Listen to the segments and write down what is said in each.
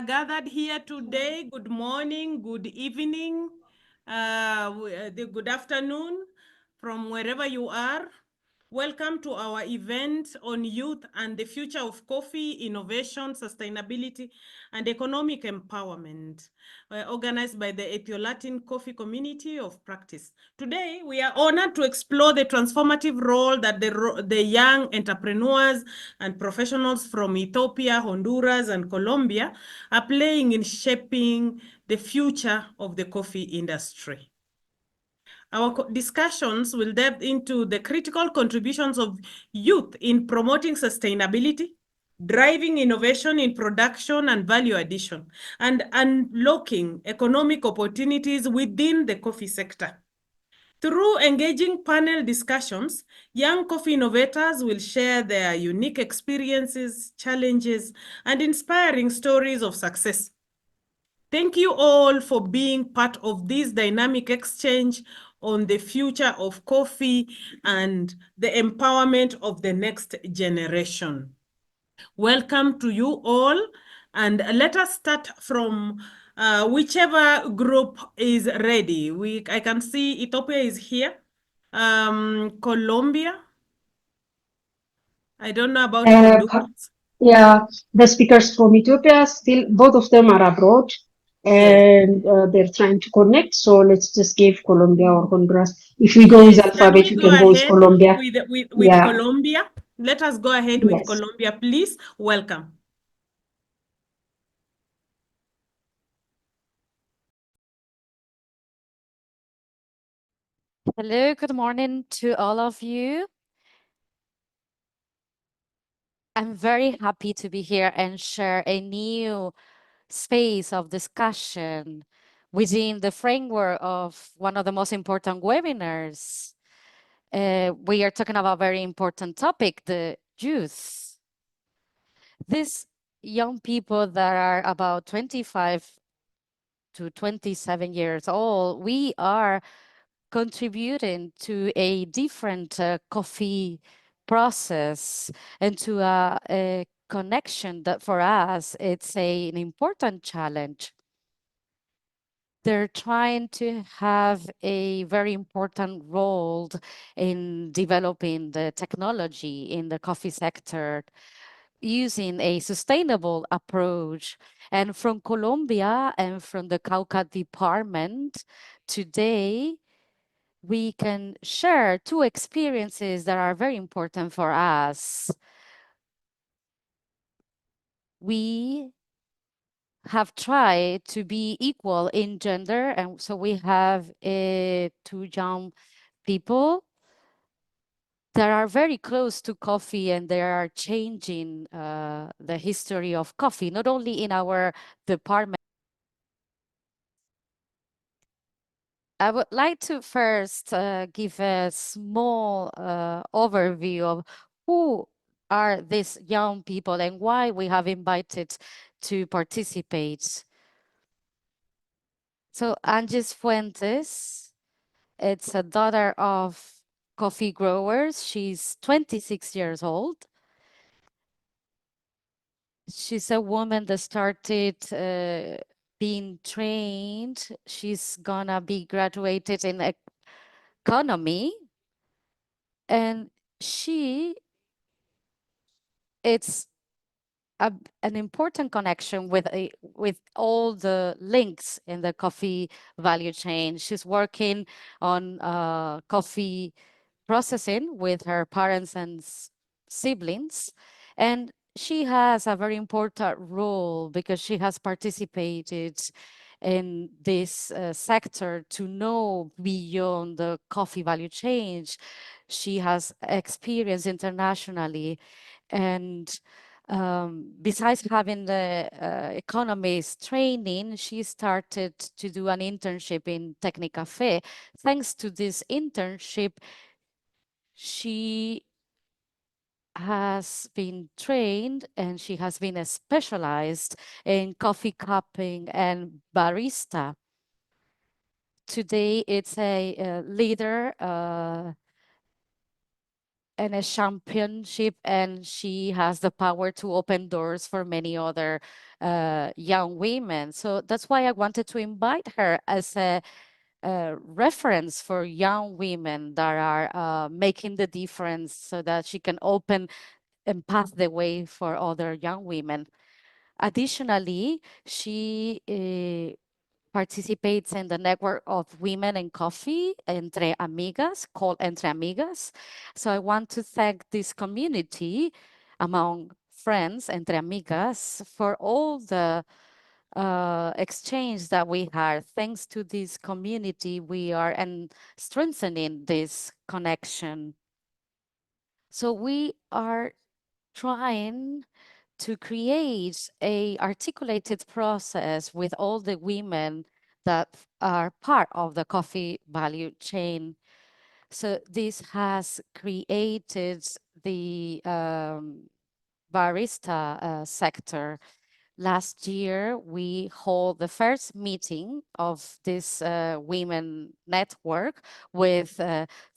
are gathered here today. Good morning, good evening, good afternoon from wherever you are. Welcome to our event on youth and the future of coffee, innovation, sustainability, and economic empowerment, organized by the EthioLatinCoffee community of practice. Today, we are honored to explore the transformative role that the young entrepreneurs and professionals from Ethiopia, Honduras, and Colombia are playing in shaping the future of the coffee industry. Our discussions will delve into the critical contributions of youth in promoting sustainability, driving innovation in production and value addition, and unlocking economic opportunities within the coffee sector. Through engaging panel discussions, young coffee innovators will share their unique experiences, challenges, and inspiring stories of success. Thank you all for being part of this dynamic exchange on the future of coffee and the empowerment of the next generation. Welcome to you all, and let us start from whichever group is ready. I can see Ethiopia is here. Colombia. I don't know about Honduras. Yeah, the speakers from Ethiopia still, both of them are abroad Yes. and they're trying to connect. So let's just give Colombia or Honduras. If we go with Yes. Can alphabet, we we go can go with ahead Colombia. with Yeah, Colombia? Let us go ahead with yes. Colombia, please. Welcome. Hello, good morning to all of you. I'm very happy to be here and share a new space of discussion within the framework of one of the most important webinars. We are talking about a very important topic, the youth. These young people that are about 25 to 27 years old, we are contributing to a different coffee process and to a connection that for us it's an important challenge. They're trying to have a very important role in developing the technology in the coffee sector using a sustainable approach. And from Colombia and from the Cauca department, today we can share two experiences that are very important for us. We have tried to be equal in gender, and so we have two young people that are very close to coffee, and they are changing the history of coffee, not only in our department. I would like to first give a small overview of who are these young people and why we have invited to participate. So Anges Fuentes, it's a daughter of coffee growers. She's 26 years old. She's a woman that started being trained. She's gonna be graduated in economy, and it's an important connection with all the links in the coffee value chain. She's working on coffee processing with her parents and siblings, and she has a very important role because she has participated in this sector to know beyond the coffee value chain. She has experience internationally, and besides having the economist training, she started to do an internship in EthioLatinCoffee. Thanks to this internship, she has been trained and she has been specialized in coffee cupping and barista. Today, it's a leader and a championship, and she has the power to open doors for many other young women. So that's why I wanted to invite her as a reference for young women that are making the difference, so that she can open and path the way for other young women. Additionally, she participates in the network of women in coffee, Entre Amigas, called Entre Amigas. So I want to thank this community among friends, Entre Amigas, for all the exchange that we had. Thanks to this community, we are and strengthening this connection. So we are trying to create a articulated process with all the women that are part of the coffee value chain. So this has created the barista sector. Last year, we hold the first meeting of this women network with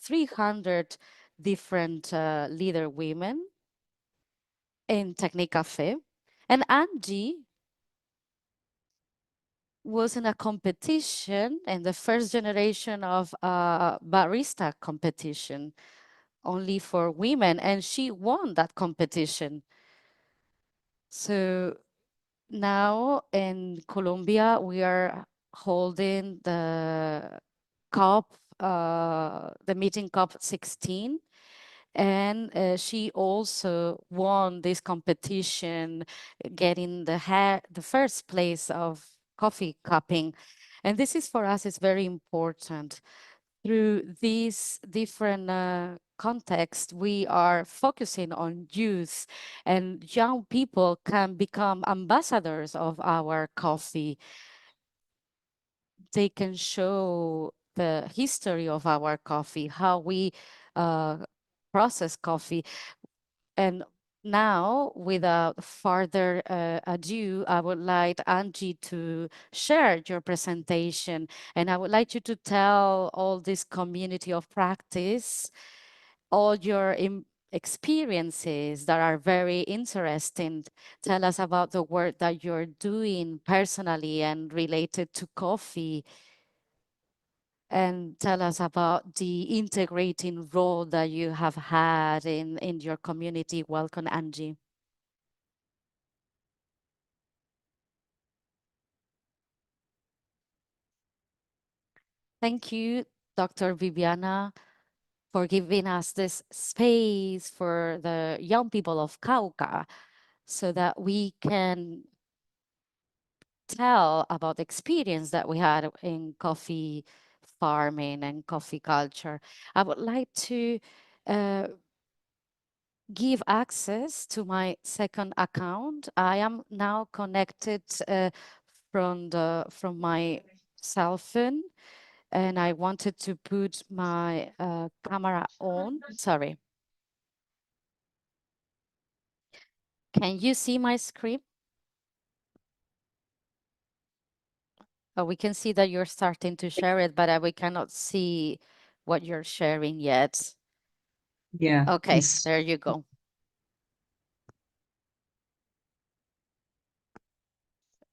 300 different leader women in Technicafe. And Angie was in a competition, in the first generation of barista competition, only for women, and she won that competition. So now in Colombia, we are holding the COP, the meeting COP 16. And she also won this competition, getting the first place of coffee cupping. And this is for us, is very important. Through these different contexts, we are focusing on youth, and young people can become ambassadors of our coffee. They can show the history of our coffee, how we uh, process coffee. And now, without further ado, I would like Angie to share your presentation. And I would like you to tell all this community of practice, all your experiences that are very interesting. Tell us about the work that you're doing personally and related to coffee, and tell us about the integrating role that you have had in your community. Welcome, Angie. Thank you, Dr. Viviana, for giving us this space for the young people of Cauca, so that we can tell about the experience that we had in coffee farming and coffee culture. I would like to uh, give access to my second account. I am now connected from my cell phone, and I wanted to put my camera on. Sorry. Can you see my screen? We can see that you're starting to share it, but we cannot see what you're sharing yet. Yeah, Okay, there you go.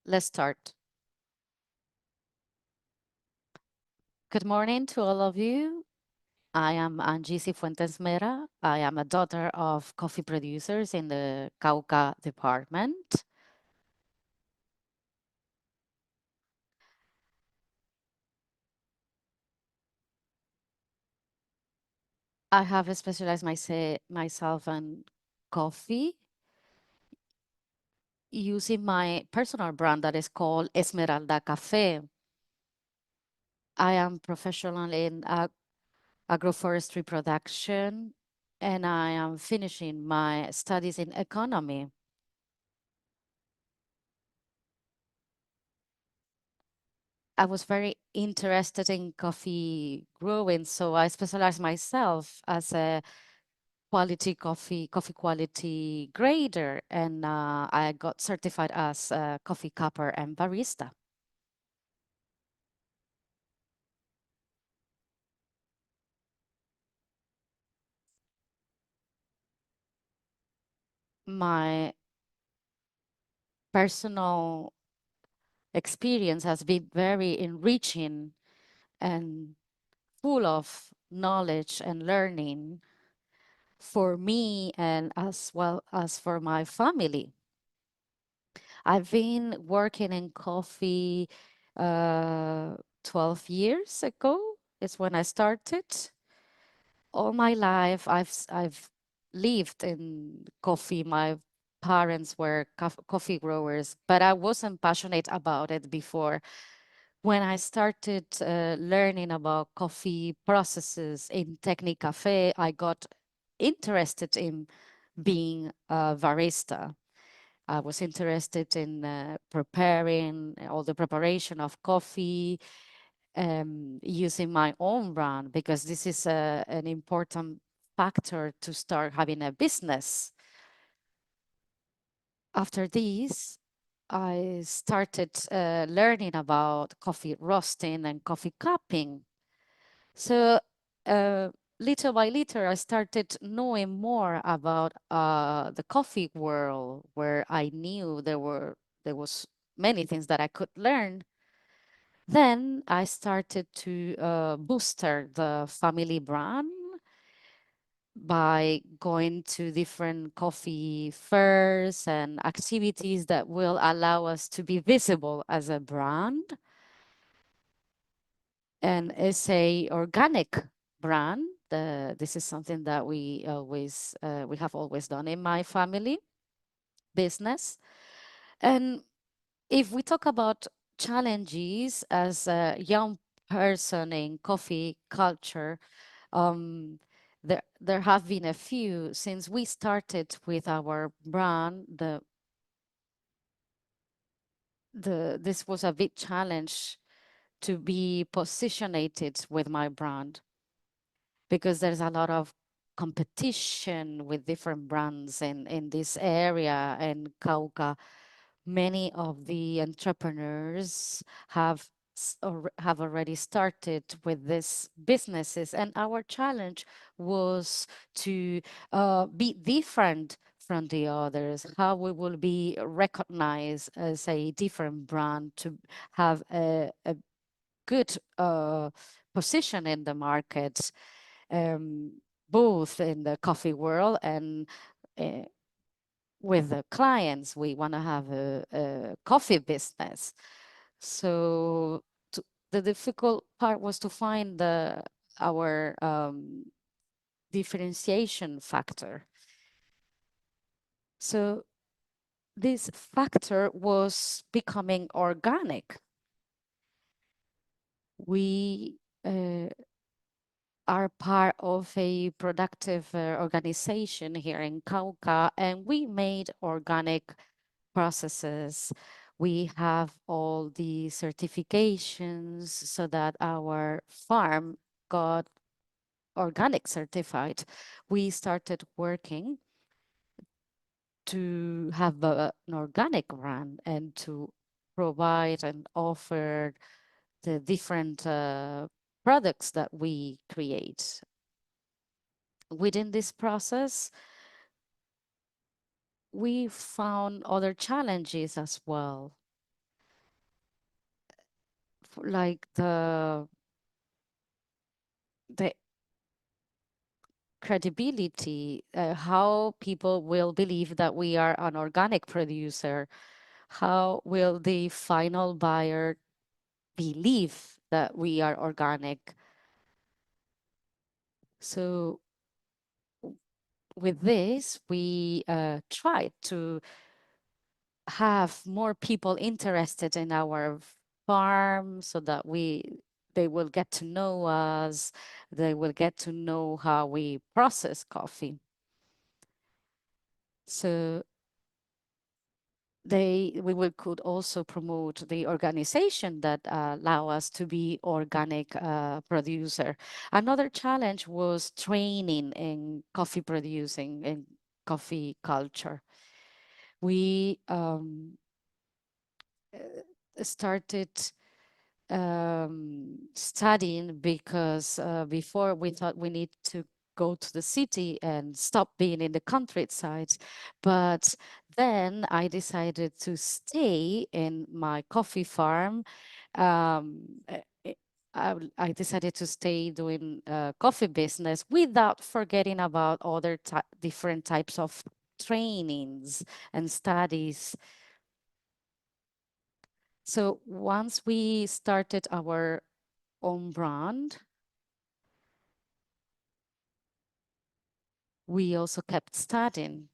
Let's start. Good morning to all of you. I am Angie Cifuentes Mera. I am a daughter of coffee producers in the Cauca department. I have specialized myself in coffee using my personal brand that is called Esmeralda Café. I am professional in agroforestry production, and I am finishing my studies in economy. I was very interested in coffee growing, so I specialized myself as a coffee quality grader, and I got certified as a coffee cupper and barista. my personal experience has been very enriching and full of knowledge and learning for me and as well as for my family. I've been working in coffee 12 years ago is when I started. All my life, I've lived in coffee. My parents were coffee growers, but I wasn't passionate about it before. When I started learning about coffee processes in Cafe, I got interested in being a barista. I was interested in preparing all the preparation of coffee, using my own brand, because this is an important factor to start having a business. After this, I started learning about coffee roasting and coffee cupping. So uh, little by little, I started knowing more about the coffee world, where I knew there was many things that I could learn. Then I started to booster the family brand by going to different coffee fairs and activities that will allow us to be visible as a brand. And it's a organic brand. This is something that we have always done in my family business. And if we talk about challenges as a young person in coffee culture, um, there have been a few since we started with our brand. This was a big challenge to be positioned with my brand, because there's a lot of competition with different brands in this area. And Cauca, many of the entrepreneurs have already started with these businesses, and our challenge was to be different from the others, how we will be recognized as a different brand, to have a good position in the market, um, both in the coffee world and uh, with the clients. We want to have a coffee business. So the difficult part was to find our differentiation factor. So this factor was becoming organic. We are part of a productive organization here in Cauca, and we made organic processes. We have all the certifications so that our farm got organic certified. We started working to have an organic brand and to provide and offer the different products that we create. Within this process, we found other challenges as well, like the credibility, how people will believe that we are an organic producer. How will the final buyer believe that we are organic? So with this, we tried to have more people interested in our farm, so that they will get to know us, they will get to know how we process coffee. So could also promote the organization that allow us to be organic producer. Another challenge was training in coffee producing and coffee culture. We started studying, because before we thought we need to go to the city and stop being in the countryside. But then I decided to stay in my coffee farm. Um, uh, uh, I decided to stay doing coffee business without forgetting about other different types of trainings and studies. So once we started our own brand, we also kept studying.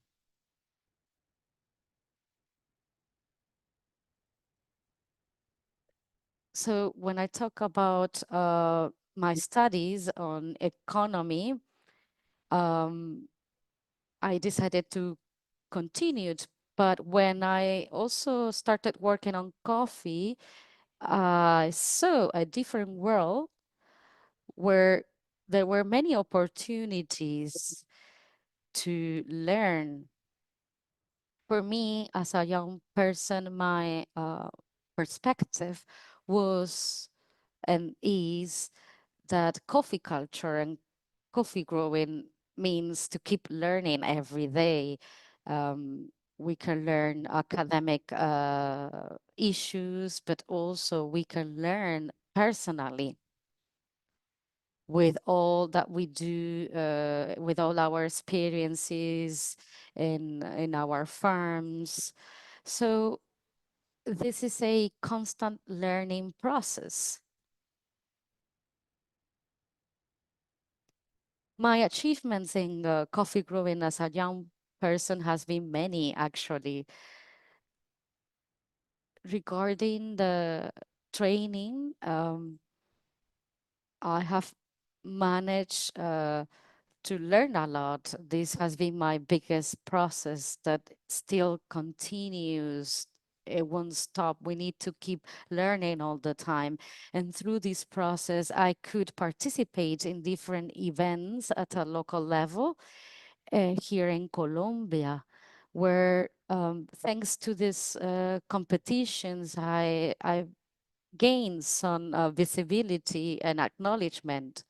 So when I talk about my studies on economy, um, I decided to continue it. But when I also started working on coffee, I saw a different world where there were many opportunities to learn. For me, as a young person, my perspective was and is that coffee culture and coffee growing means to keep learning every day. We can learn academic issues, but also we can learn personally with all that we do, with all our experiences in our farms. So this is a constant learning process. My achievements in coffee growing as a young person has been many actually. Regarding the training, I have managed to learn a lot. This has been my biggest process that still continues. It won't stop. We need to keep learning all the time. And through this process, I could participate in different events at a local level here in Colombia, where thanks to these competitions, I gained some visibility and acknowledgement.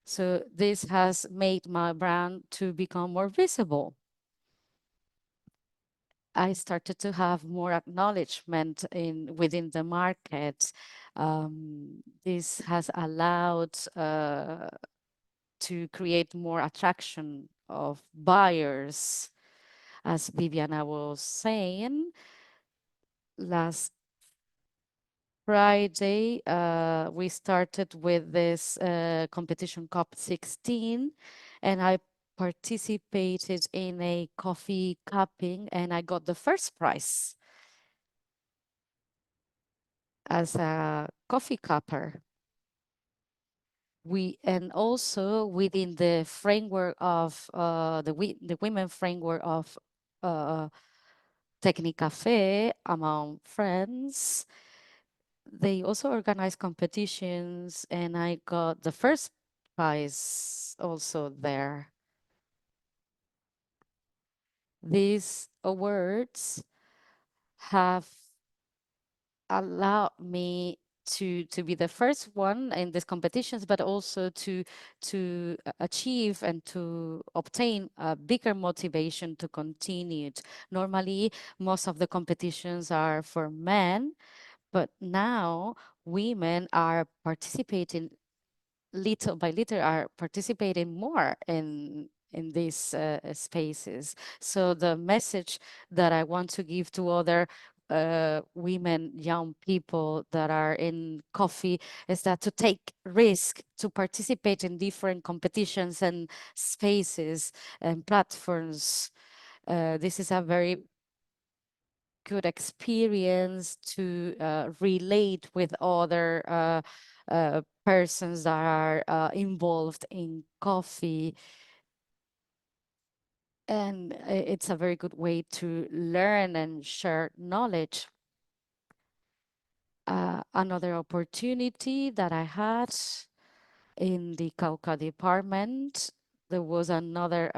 So this has made my brand to become more visible. I started to have more acknowledgement within the market. This has allowed to create more attraction of buyers. As Viviana was saying, last Friday, we started with this competition Cup 16, and I participated in a coffee cupping, and I got the first prize as a coffee cupper. And also within the framework of the women framework of uh, EthioLatinCoffee among friends, they also organize competitions, and I got the first prize also there. These awards have allowed me to be the first one in these competitions, but also to achieve and to obtain a bigger motivation to continue it. Normally, most of the competitions are for men, but now women are participating little by little, are participating more in these spaces. So the message that I want to give to other women, young people that are in coffee is that to take risk, to participate in different competitions and spaces and platforms. This is a very good experience to relate with other persons that are involved in coffee. And it's a very good way to learn and share knowledge. Another opportunity that I had in the Cauca department, there was another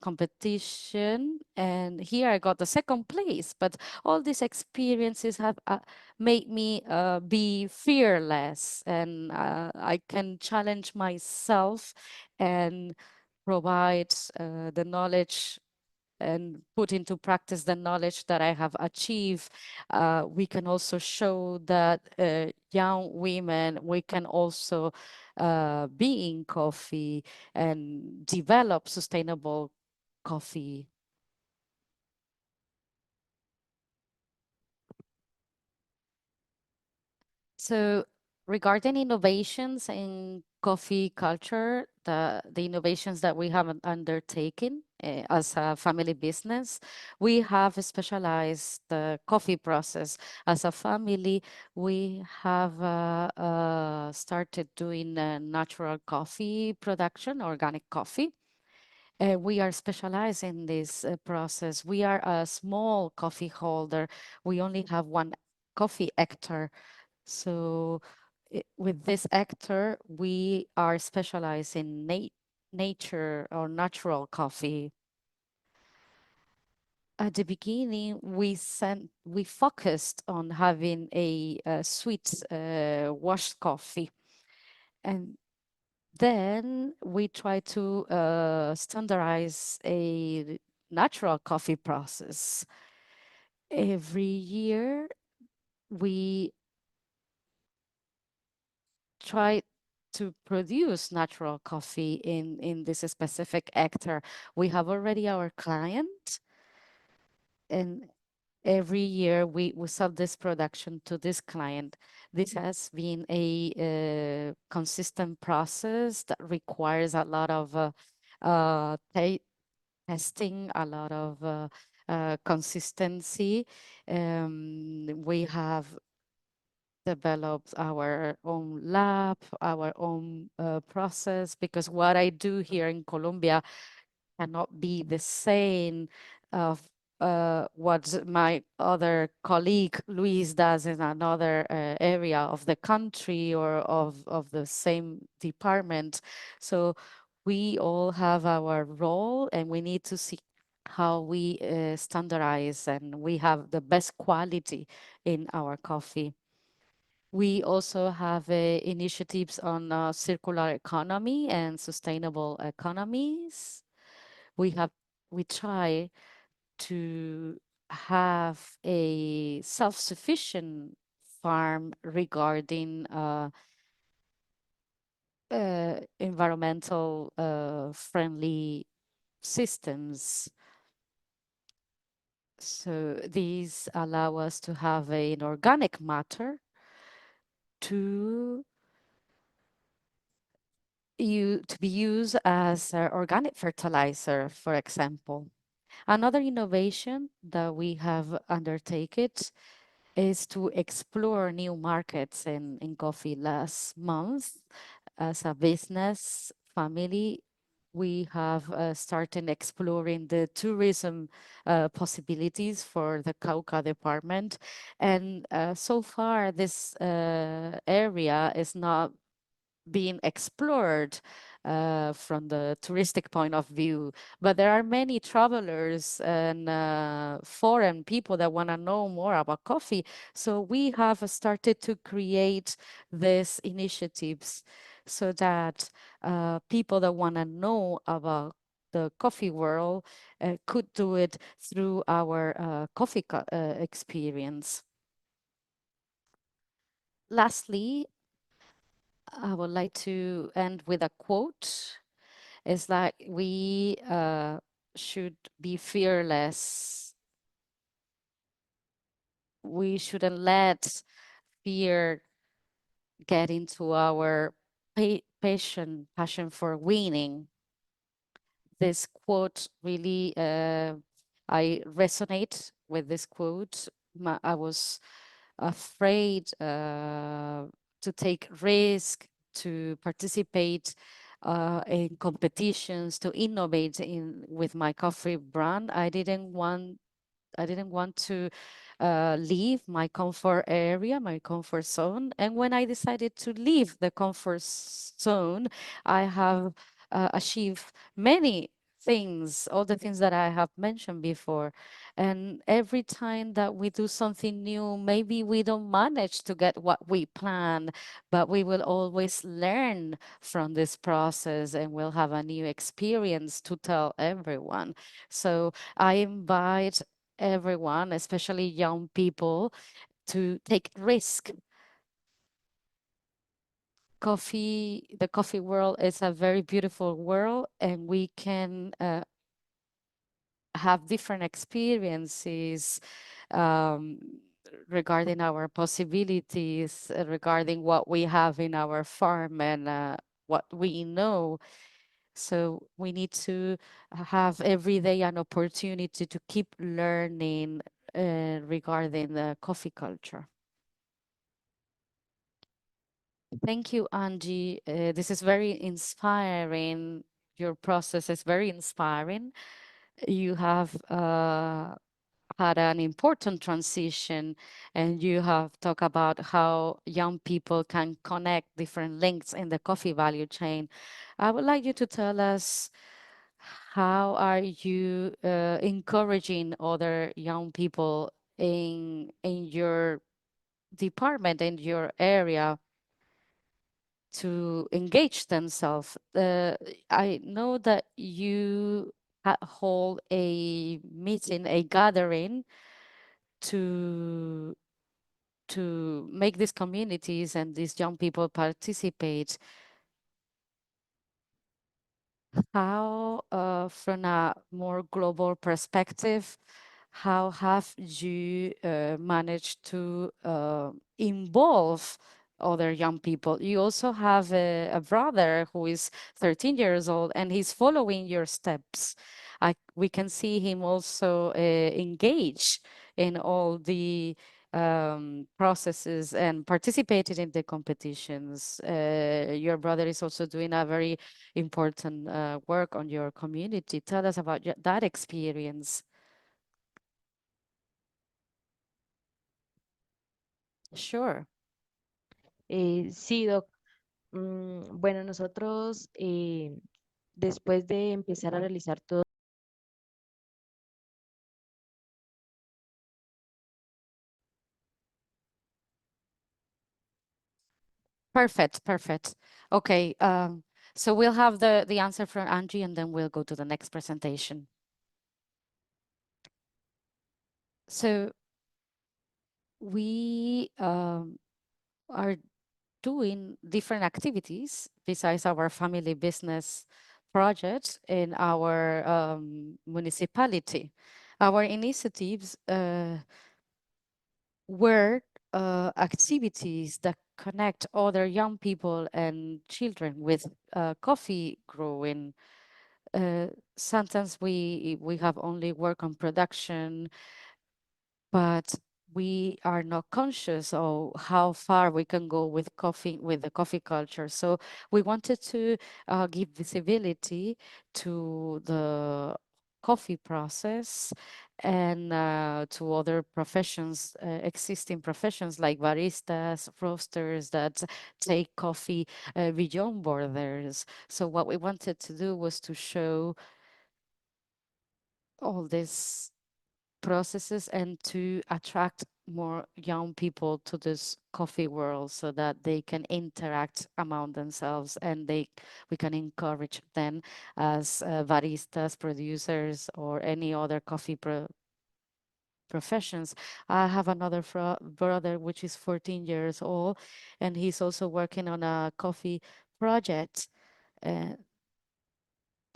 competition, and here I got the second place. But all these experiences have made me be fearless, and I can challenge myself and provide the knowledge and put into practice the knowledge that I have achieved. We can also show that young women, we can also be in coffee and develop sustainable coffee. So regarding innovations in coffee culture, the innovations that we have undertaken as a family business, we have specialized the coffee process. As a family, we have started doing natural coffee production, organic coffee. We are specialized in this process. We are a small coffee holder. We only have one coffee hectare, so with this actor, we are specialized in nature or natural coffee. At the beginning, we focused on having a sweet washed coffee, and then we try to standardize a natural coffee process. Every year, we try to produce natural coffee in this specific hectare. We have already our client, and every year we sell this production to this client. This has been a consistent process that requires a lot of testing, a lot of consistency. We have developed our own lab, our own process, because what I do here in Colombia cannot be the same of what my other colleague Luis does in another area of the country or of the same department. So we all have our role, and we need to see how we standardize and we have the best quality in our coffee. We also have initiatives on circular economy and sustainable economies. We have we try to have a self-sufficient farm regarding environmental friendly systems. So these allow us to have an organic matter to to be used as organic fertilizer, for example. Another innovation that we have undertaken is to explore new markets in coffee. Last month, as a business family, we have started exploring the tourism possibilities for the Cauca department. And so far, this area is not being explored from the touristic point of view. But there are many travelers and foreign people that want to know more about coffee. So we have started to create these initiatives so that people that want to know about the coffee world could do it through our coffee experience. Lastly, I would like to end with a quote. It's that we should be fearless. We shouldn't let fear get into our passion for winning. This quote really, I resonate with this quote. I was afraid to take risk, to participate in competitions, to innovate in with my coffee brand. I didn't want to leave my comfort area, my comfort zone. And when I decided to leave the comfort zone, I have achieved many all the things that I have mentioned before. And every time that we do something new, maybe we don't manage to get what we planned, but we will always learn from this process and we'll have a new experience to tell everyone. So I invite everyone, especially young people, to take risk. The coffee world is a very beautiful world, and we can have different experiences um, regarding our possibilities, regarding what we have in our farm and what we know. So we need to have every day an opportunity to keep learning regarding the coffee culture. Thank you, Angie. This is very inspiring. Your process is very inspiring. You have had an important transition, and you have talked about how young people can connect different links in the coffee value chain. I would like you to tell us, how are you encouraging other young people in your department, in your area, to engage themselves? I know that you hold a meeting, a gathering to make these communities and these young people participate. How, from a more global perspective, how have you managed to involve other young people? You also have a brother who is 13 years old, and he's following your steps. We can see him also engage in all the processes and participated in the competitions. Your brother is also doing a very important work on your community. Tell us about that experience. Sure. Sí, Doc. Bueno, nosotros después de empezar a realizar todo. Perfect, perfect. Okay, so we'll have the answer from Angie, and then we'll go to the next presentation. So we are doing different activities besides our family business project in our municipality. Our initiatives were activities that connect other young people and children with coffee growing. Sometimes we have only work on production, but we are not conscious of how far we can go with coffee, with the coffee culture. So we wanted to give visibility to the coffee process and to other professions, existing professions like baristas, roasters that take coffee beyond borders. So what we wanted to do was to show all these processes and to attract more young people to this coffee world so that they can interact among themselves, and we can encourage them as baristas, producers, or any other coffee professions. I have another brother which is 14 years old, and he's also working on a coffee project. Uh,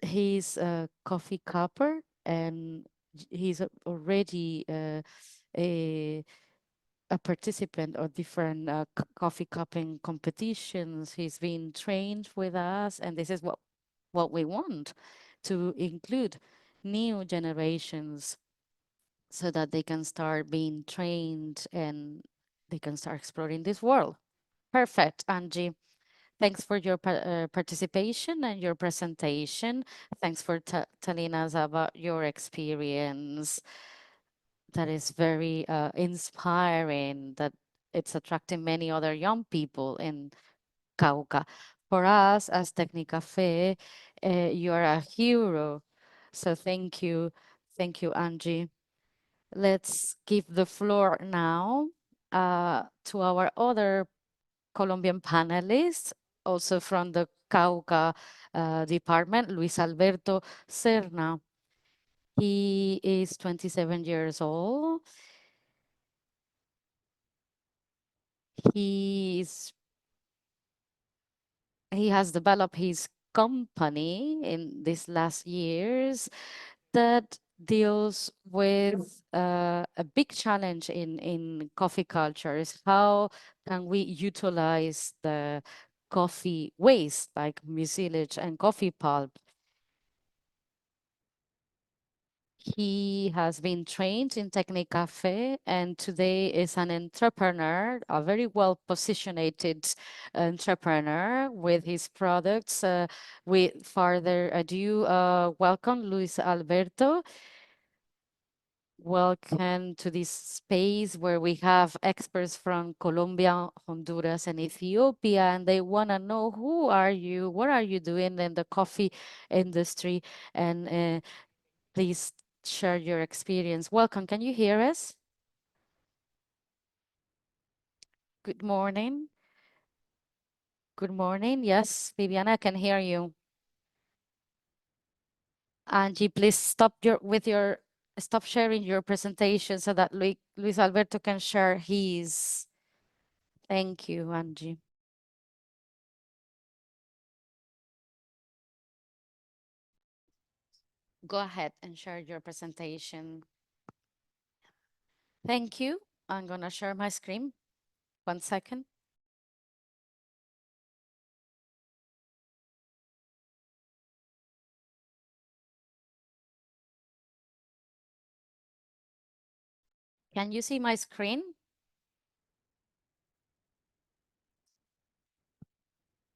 he's a coffee cupper, and he's already a a participant of different coffee cupping competitions. He's been trained with us, and this is what we want, to include new generations so that they can start being trained and they can start exploring this world. Perfect, Angie. Thanks for your participation and your presentation. Thanks for telling us about your experience. That is very inspiring, that it's attracting many other young people in Cauca. For us as Tecnicafe, you're a hero So thank you. Thank you, Angie. Let's give the floor now to our other Colombian panelists, also from the Cauca department, Luis Alberto Serna. He is 27 years old. He's he has developed his company in these last years that deals with a big challenge in coffee culture is how can we utilize the coffee waste like mucilage and coffee pulp. He has been trained in EthioLatinCoffee and today is an entrepreneur, a very well positioned entrepreneur with his products. With further ado, welcome Luis Alberto. Welcome to this space where we have experts from Colombia, Honduras, and Ethiopia, and they want to know who are you, what are you doing in the coffee industry, and please share your experience. Welcome. Can you hear us? Good morning. Good morning. Yes, Viviana, I can hear you. Angie, please stop sharing your presentation so that Luis Alberto can share his. Thank you, Angie. Go ahead and share your presentation. Thank you. I'm gonna share my screen. 1 second. Can you see my screen?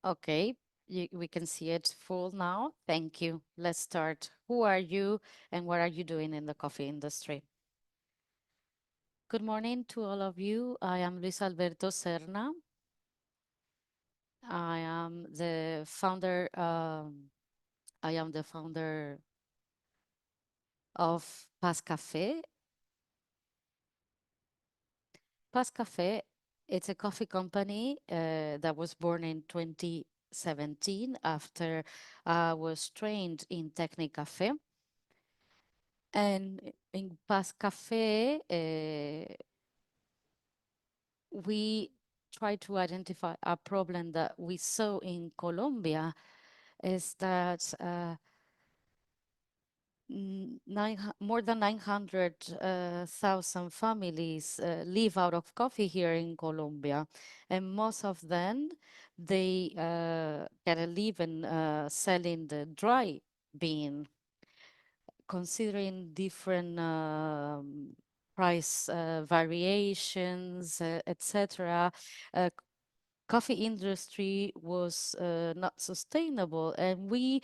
Okay, we can see it full now. Thank you. Let's start. Who are you and what are you doing in the coffee industry? Good morning to all of you. I am Luis Alberto Serna. I am the founder. I am the founder of Paz Cafe. Paz Cafe, it's a coffee company that was born in 2017 after I was trained in EthioLatinCoffee. And in Paz Cafe, we try to identify a problem that we saw in Colombia is that more than 900,000 families live out of coffee here in Colombia, and most of them they get a living selling the dry bean. Considering different price variations, etc., coffee industry was not sustainable, and we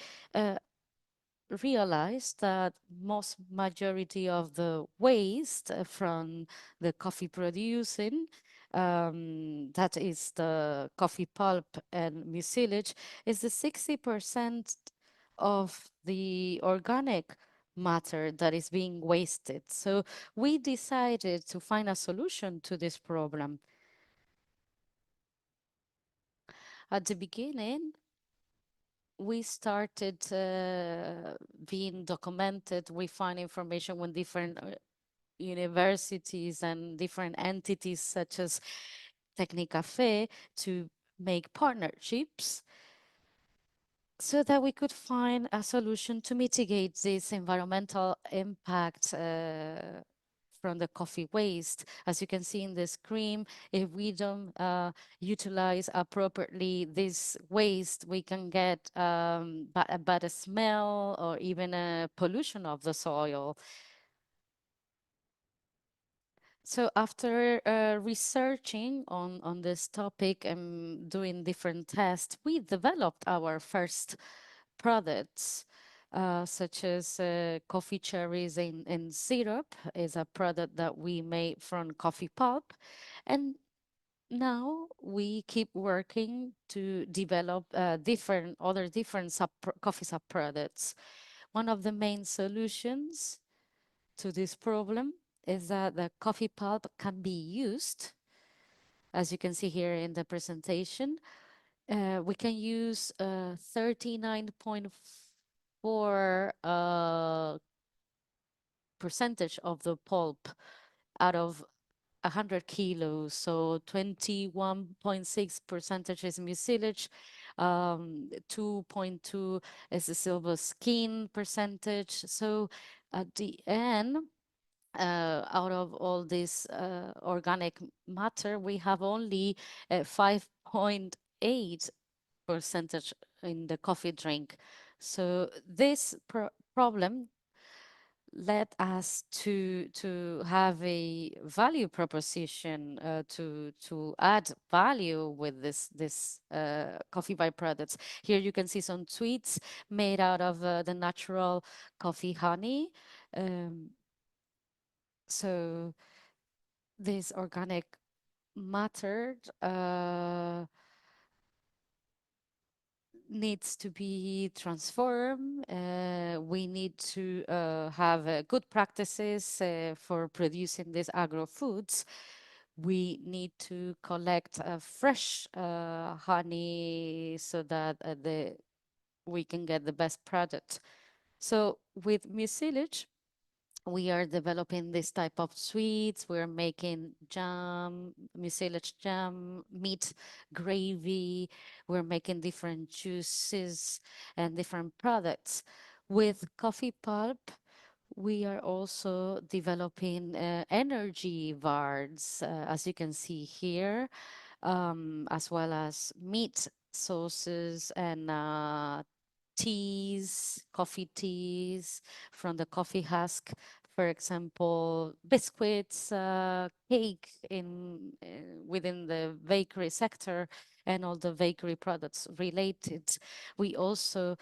realized that most majority of the waste from the coffee producing, that is the coffee pulp and mucilage, is the 60% of the organic matter that is being wasted. So we decided to find a solution to this problem. At the beginning, we started being documented. We find information when different universities and different entities such as EthioLatinCoffee to make partnerships so that we could find a solution to mitigate this environmental impact from the coffee waste. As you can see in the screen, if we don't utilize appropriately this waste, we can get a bad smell or even a pollution of the soil. So after researching on this topic and doing different tests, we developed our first products, such as coffee cherries in syrup is a product that we made from coffee pulp. And now we keep working to develop different coffee sub products. One of the main solutions to this problem is that the coffee pulp can be used, as you can see here in the presentation. We can use 39.4 percentage of the pulp out of 100 kilos, so 21.6 percentage is mucilage, 2.2 is the silver skin percentage. So at the end, out of all this organic matter, we have only 5.8 percentage in the coffee drink. So this problem led us to have a value proposition, to add value with this coffee byproducts. Here you can see some sweets made out of the natural coffee honey. So this organic matter needs to be transformed. We need to have good practices for producing these agro foods. We need to collect fresh honey so that we can get the best product. So with mucilage, we are developing this type of sweets. We're making jam, mucilage jam, meat gravy. We're making different juices and different products. With coffee pulp, we are also developing energy bars, as you can see here, as well as meat sauces and teas, coffee teas from the coffee husk. For example, biscuits, cake in within the bakery sector, and all the bakery products related. We also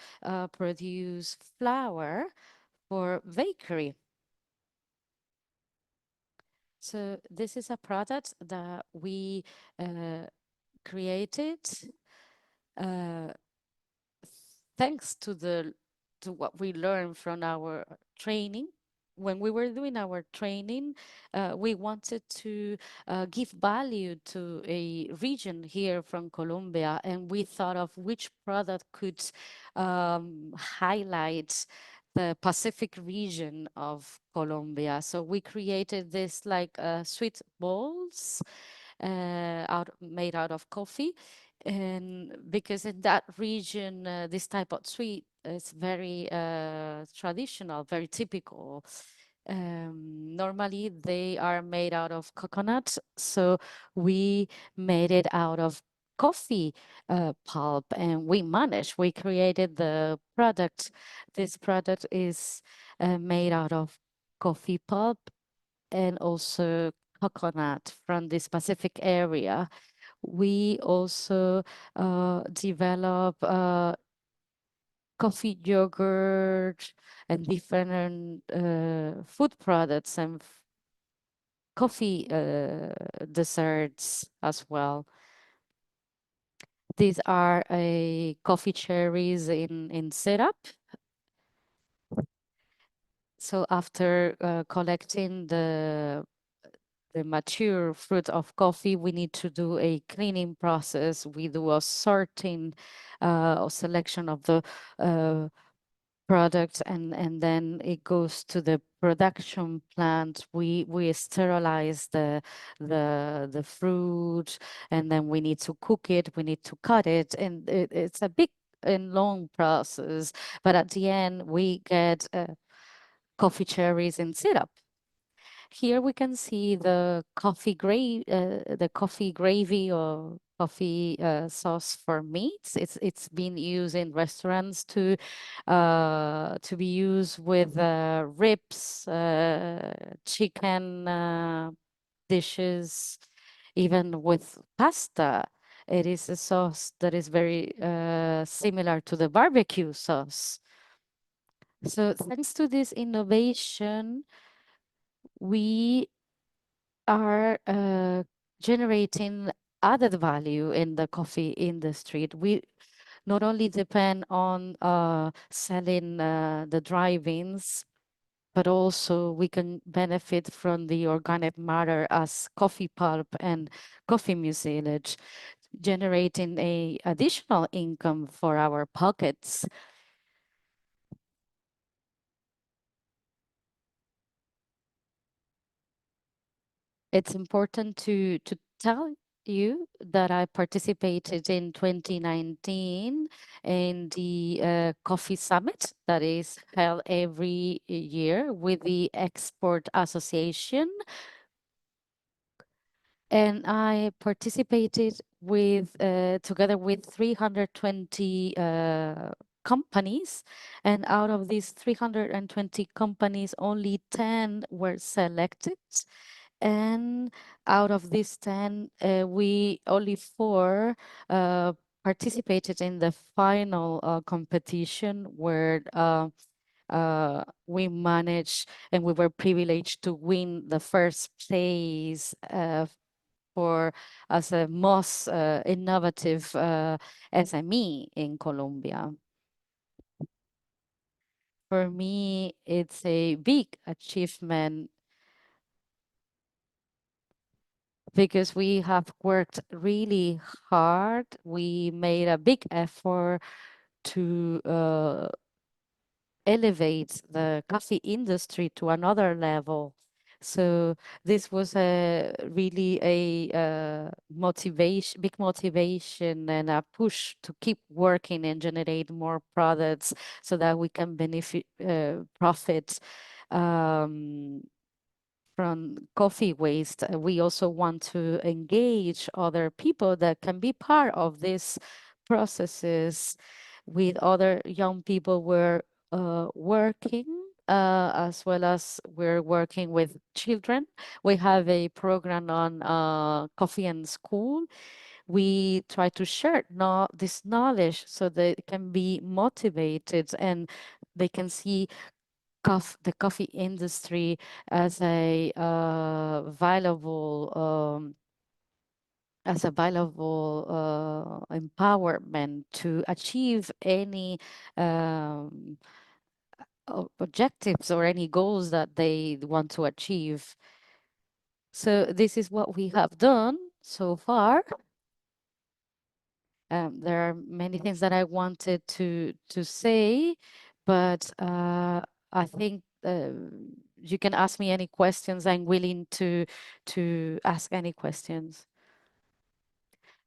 produce flour for bakery. So this is a product that we created uh, thanks to what we learned from our training. When we were doing our training, we wanted to give value to a region here from Colombia, and we thought of which product could highlight the Pacific region of Colombia. So we created this like sweet balls made out of coffee, and because in that region this type of sweet is very traditional, very typical. Normally they are made out of coconut, so we made it out of coffee pulp, and we created the product. This product is made out of coffee pulp and also coconut from this specific area. We also develop coffee yogurt and different food products and coffee desserts as well. These are coffee cherries in syrup. So after collecting the mature fruit of coffee, we need to do a cleaning process. We do a sorting or selection of the product, and then it goes to the production plant. We sterilize the fruit, and then we need to cook it, we need to cut it, and it's a big and long process. But at the end, we get coffee cherries in syrup. Here we can see the coffee gravy or coffee sauce for meats. It's been used in restaurants to be used with ribs, chicken dishes, even with pasta. It is a sauce that is very similar to the barbecue sauce. So thanks to this innovation, we are generating added value in the coffee industry. not only depend on selling the drive-ins, but also we can benefit from the organic matter as coffee pulp and coffee mucilage, generating a additional income for our pockets. It's important to tell you that I participated in 2019 in the coffee summit that is held every year with the Export Association. And I participated with together with 320 companies, and out of these 320 companies, only 10 were selected. And out of these 10, we only 4 participated in the final competition where we managed and we were privileged to win the first place for as a most innovative SME in Colombia. For me, it's a big achievement because we have worked really hard. We made a big effort to elevate the coffee industry to another level. So this was a really a big motivation and a push to keep working and generate more products so that we can profit from coffee waste. We also want to engage other people that can be part of these processes with other young people. We're working as well as we're working with children. We have a program on coffee and school. We try to share this knowledge so they can be motivated and they can see the coffee industry as a valuable empowerment to achieve any objectives or any goals that they want to achieve. So this is what we have done so far. There are many things that I wanted to say, but I think you can ask me any questions. I'm willing to ask any questions.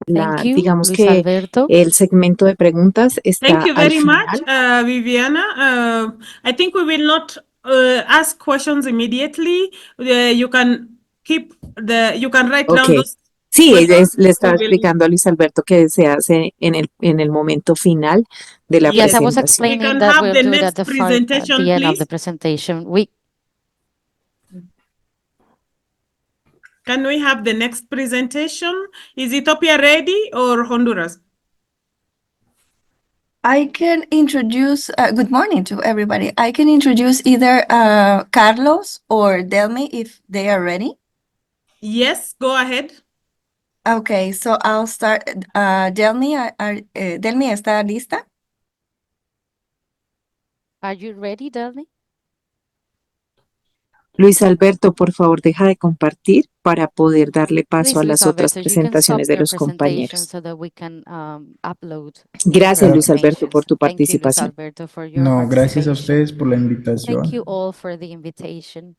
Thank you, Digamos Luis que Alberto. el segmento de preguntas Thank está you al very much, final. Viviana. I think we will not ask questions immediately. You can write Ok. down those Sí, questions. le We estaba will, explicando a Luis Alberto que se hace en el momento final de la Yes, I was presentación. we explaining can that have we'll the do it at next the presentation, end of the please. presentation. Can we have the next presentation? Is Ethiopia ready or Honduras? I can introduce, good morning to everybody. I can introduce either Carlos or Delmi if they are ready. Yes, go ahead. Okay, so I'll start. Delmi, Delmi, ¿está lista? Are you ready, Delmi? Luis Alberto, por favor, deja de compartir para poder darle paso Please, a Luis las otras Alberto, you can stop presentaciones de your los presentation compañeros. so that we can upload Gracias, Luis Alberto, por presentations. tu Thank you, Luis participación. Alberto, for your No, gracias a participation. ustedes por la Thank invitación. you all for the invitation.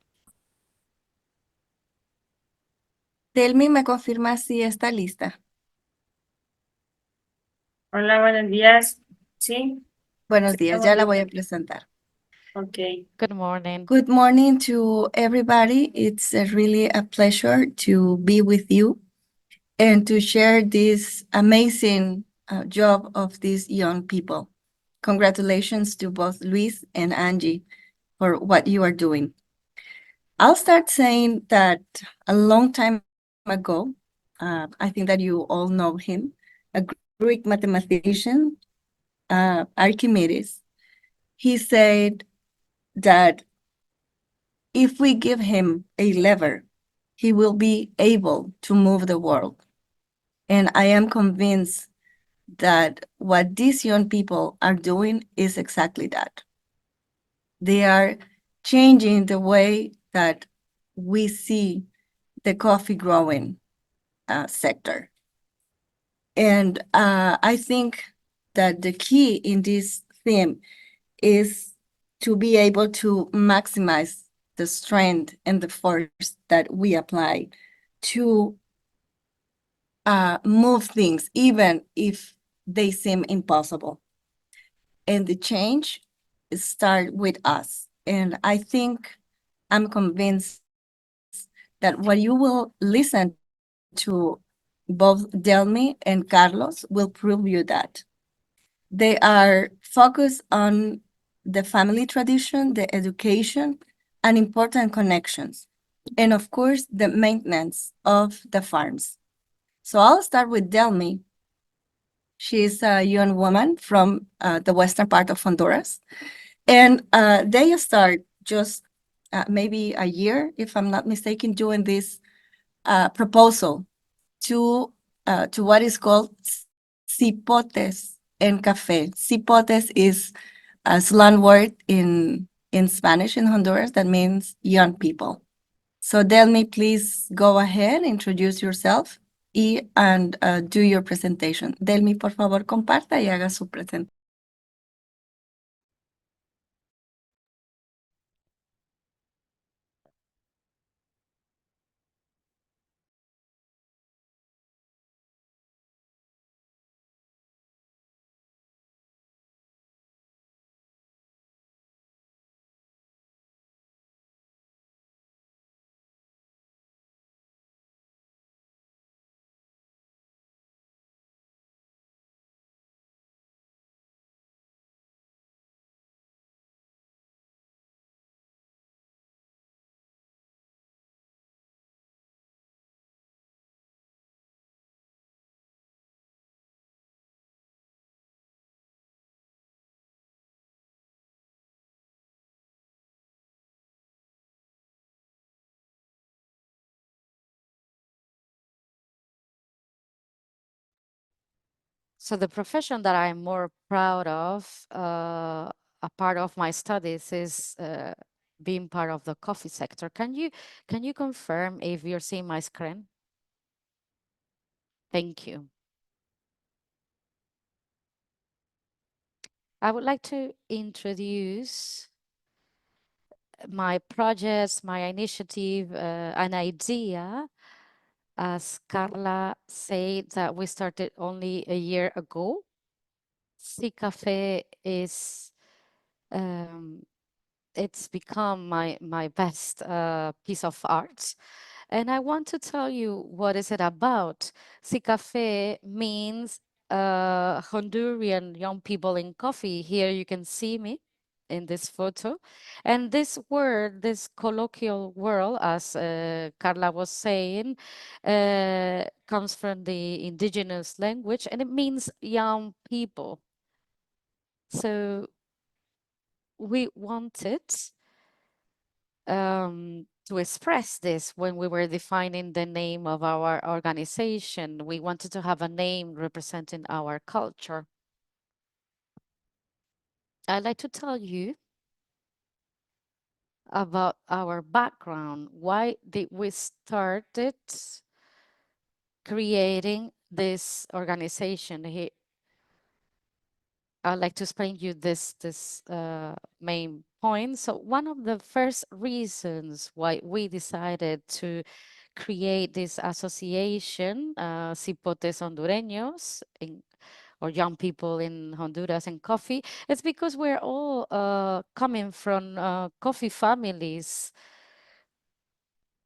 Delmi, ¿me confirma si está lista? Hola, buenos días. Sí, Buenos días, estamos ya la voy a listos. presentar. Ok. Good morning. Good morning to everybody. It's really a pleasure to be with you and to share this amazing job of these young people. Congratulations to both Luis and Angie for what you are doing. I'll start saying that a long time ago, I think that you all know him, a Greek mathematician, Archimedes. He said that if we give him a lever, he will be able to move the world. And I am convinced that what these young people are doing is exactly that. They are changing the way that we see the coffee growing sector. And I think that the key in this theme is to be able to maximize the strength and the force that we apply to move things, even if they seem impossible. And the change start with us. And I think I'm convinced that what you will listen to both Delmi and Carlos will prove you that. They are focused on the family tradition, the education, and important connections, and of course, the maintenance of the farms. So I'll start with Delmi. She's a young woman from the western part of Honduras. And they start just maybe a year, if I'm not mistaken, doing this proposal to what is called cipotes en café. Cipotes is a slang word in Spanish in Honduras that means young people. So Delmi, please go ahead, introduce yourself and do your presentation. Delmi, por favor, comparta y haga su presentación. So the profession that I'm more proud of, a part of my studies is being part of the coffee sector. Can you confirm if you're seeing my screen? Thank you. I would like to introduce my projects, my initiative, an idea. As Carla said, that we started only a year ago. Sea Cafe is it's become my best piece of art. And I want to tell you what is it about. Si Café means Honduran young people in coffee. Here you can see me in this photo. And this word, this colloquial word, as Carla was saying, comes from the indigenous language and it means young people. So we wanted to express this when we were defining the name of our organization. We wanted to have a name representing our culture. I'd like to tell you about our background. Why did we started creating this organization? I'd like to explain you this main point. So one of the first reasons why we decided to create this association, Cipotes Hondureños, or young people in Honduras and coffee, it's because we're all coming from coffee families.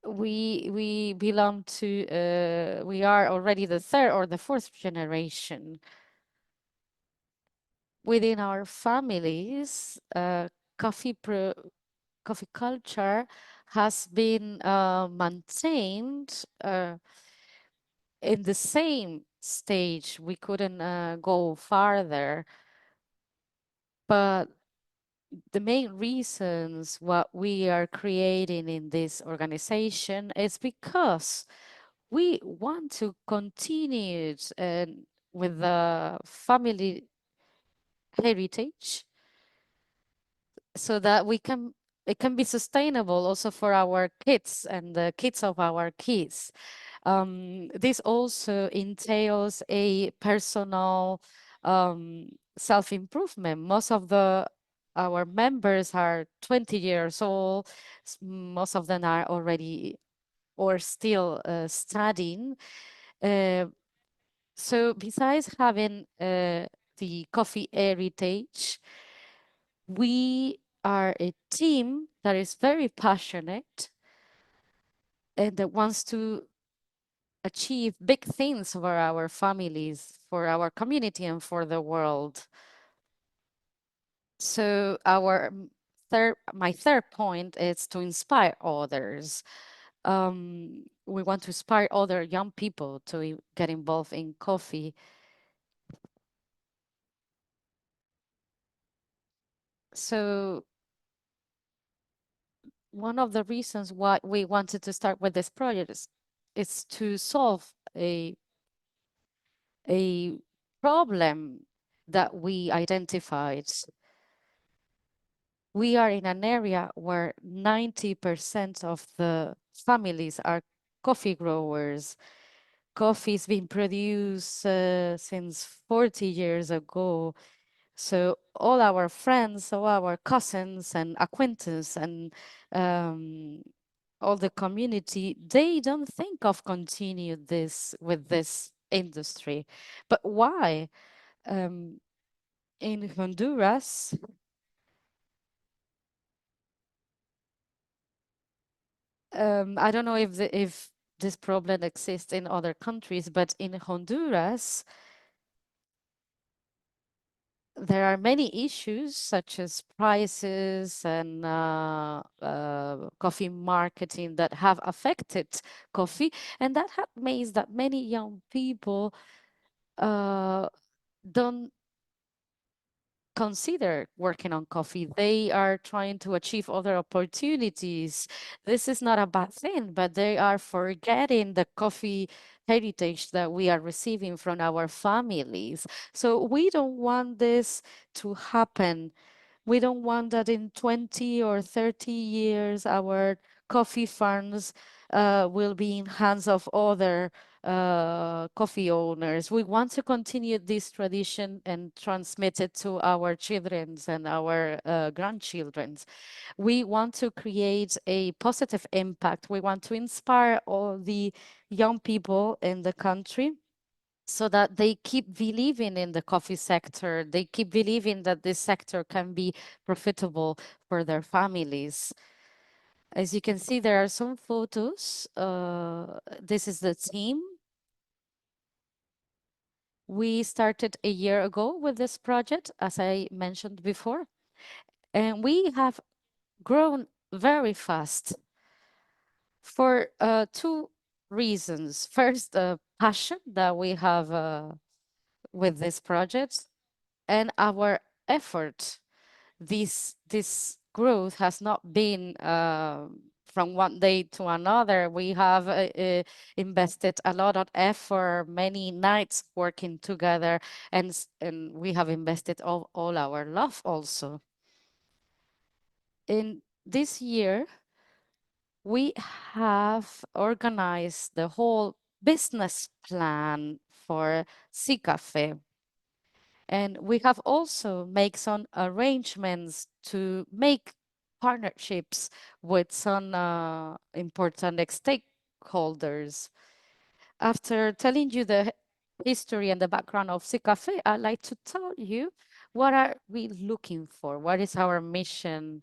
We belong to, we are already the third or the fourth generation. Within our families, coffee culture has been maintained in the same stage. We couldn't go farther. But the main reasons what we are creating in this organization is because we want to continue and with the family heritage, so that it can be sustainable also for our kids and the kids of our kids. This also entails a personal self-improvement. Most of our members are 20 years old. Most of them are already or still studying. So besides having the coffee heritage, we are a team that is very passionate and that wants to achieve big things for our families, for our community, and for the world. So my third point is to inspire others. We want to inspire other young people to get involved in coffee. So one of the reasons why we wanted to start with this project is to solve a problem that we identified. We are in an area where 90% of the families are coffee growers. Coffee is being produced since 40 years ago. So all our friends, all our cousins and acquaintances and all the community, they don't think of continue this with this industry. But why? In Honduras, I don't know if this problem exists in other countries, but in Honduras, there are many issues such as prices and coffee marketing that have affected coffee, and that means that many young people don't consider working on coffee. They are trying to achieve other opportunities. This is not a bad thing, but they are forgetting the coffee heritage that we are receiving from our families. So we don't want this to happen. We don't want that in 20 or 30 years, our coffee farms will be in hands of other coffee owners. We want to continue this tradition and transmit it to our children's and our grandchildren's. We want to create a positive impact. We want to inspire all the young people in the country so that they keep believing in the coffee sector. They keep believing that this sector can be profitable for their families. As you can see, there are some photos. This is the team. We started a year ago with this project, as I mentioned before, and we have grown very fast for two reasons. First, the passion that we have with this project and our effort. This growth has not been from one day to another. We have invested a lot of effort, many nights working together, and we have invested all our love also. In this year, we have organized the whole business plan for Cafe. And we have also made some arrangements to make partnerships with some important stakeholders. After telling you the history and the background of Cafe, I'd like to tell you what are we looking for? What is our mission?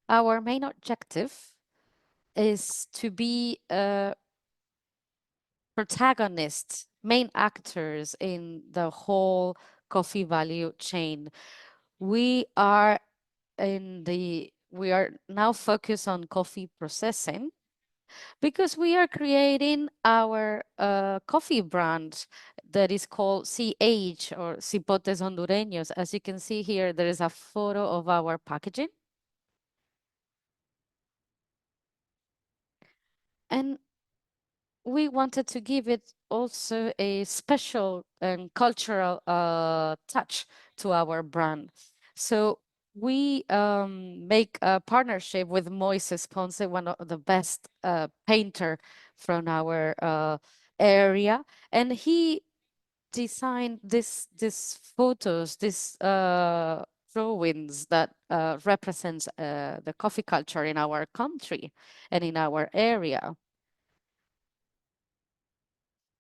Our main objective is to be protagonists, main actors in the whole coffee value chain. We are now focused on coffee processing because we are creating our coffee brand that is called CH or Cipotes Hondureños. As you can see here, there is a photo of our packaging. And we wanted to give it also a special and cultural touch to our brand. So we make a partnership with Moises Ponce, one of the best painter from our area, and he designed this photos, this drawings that represents the coffee culture in our country and in our area.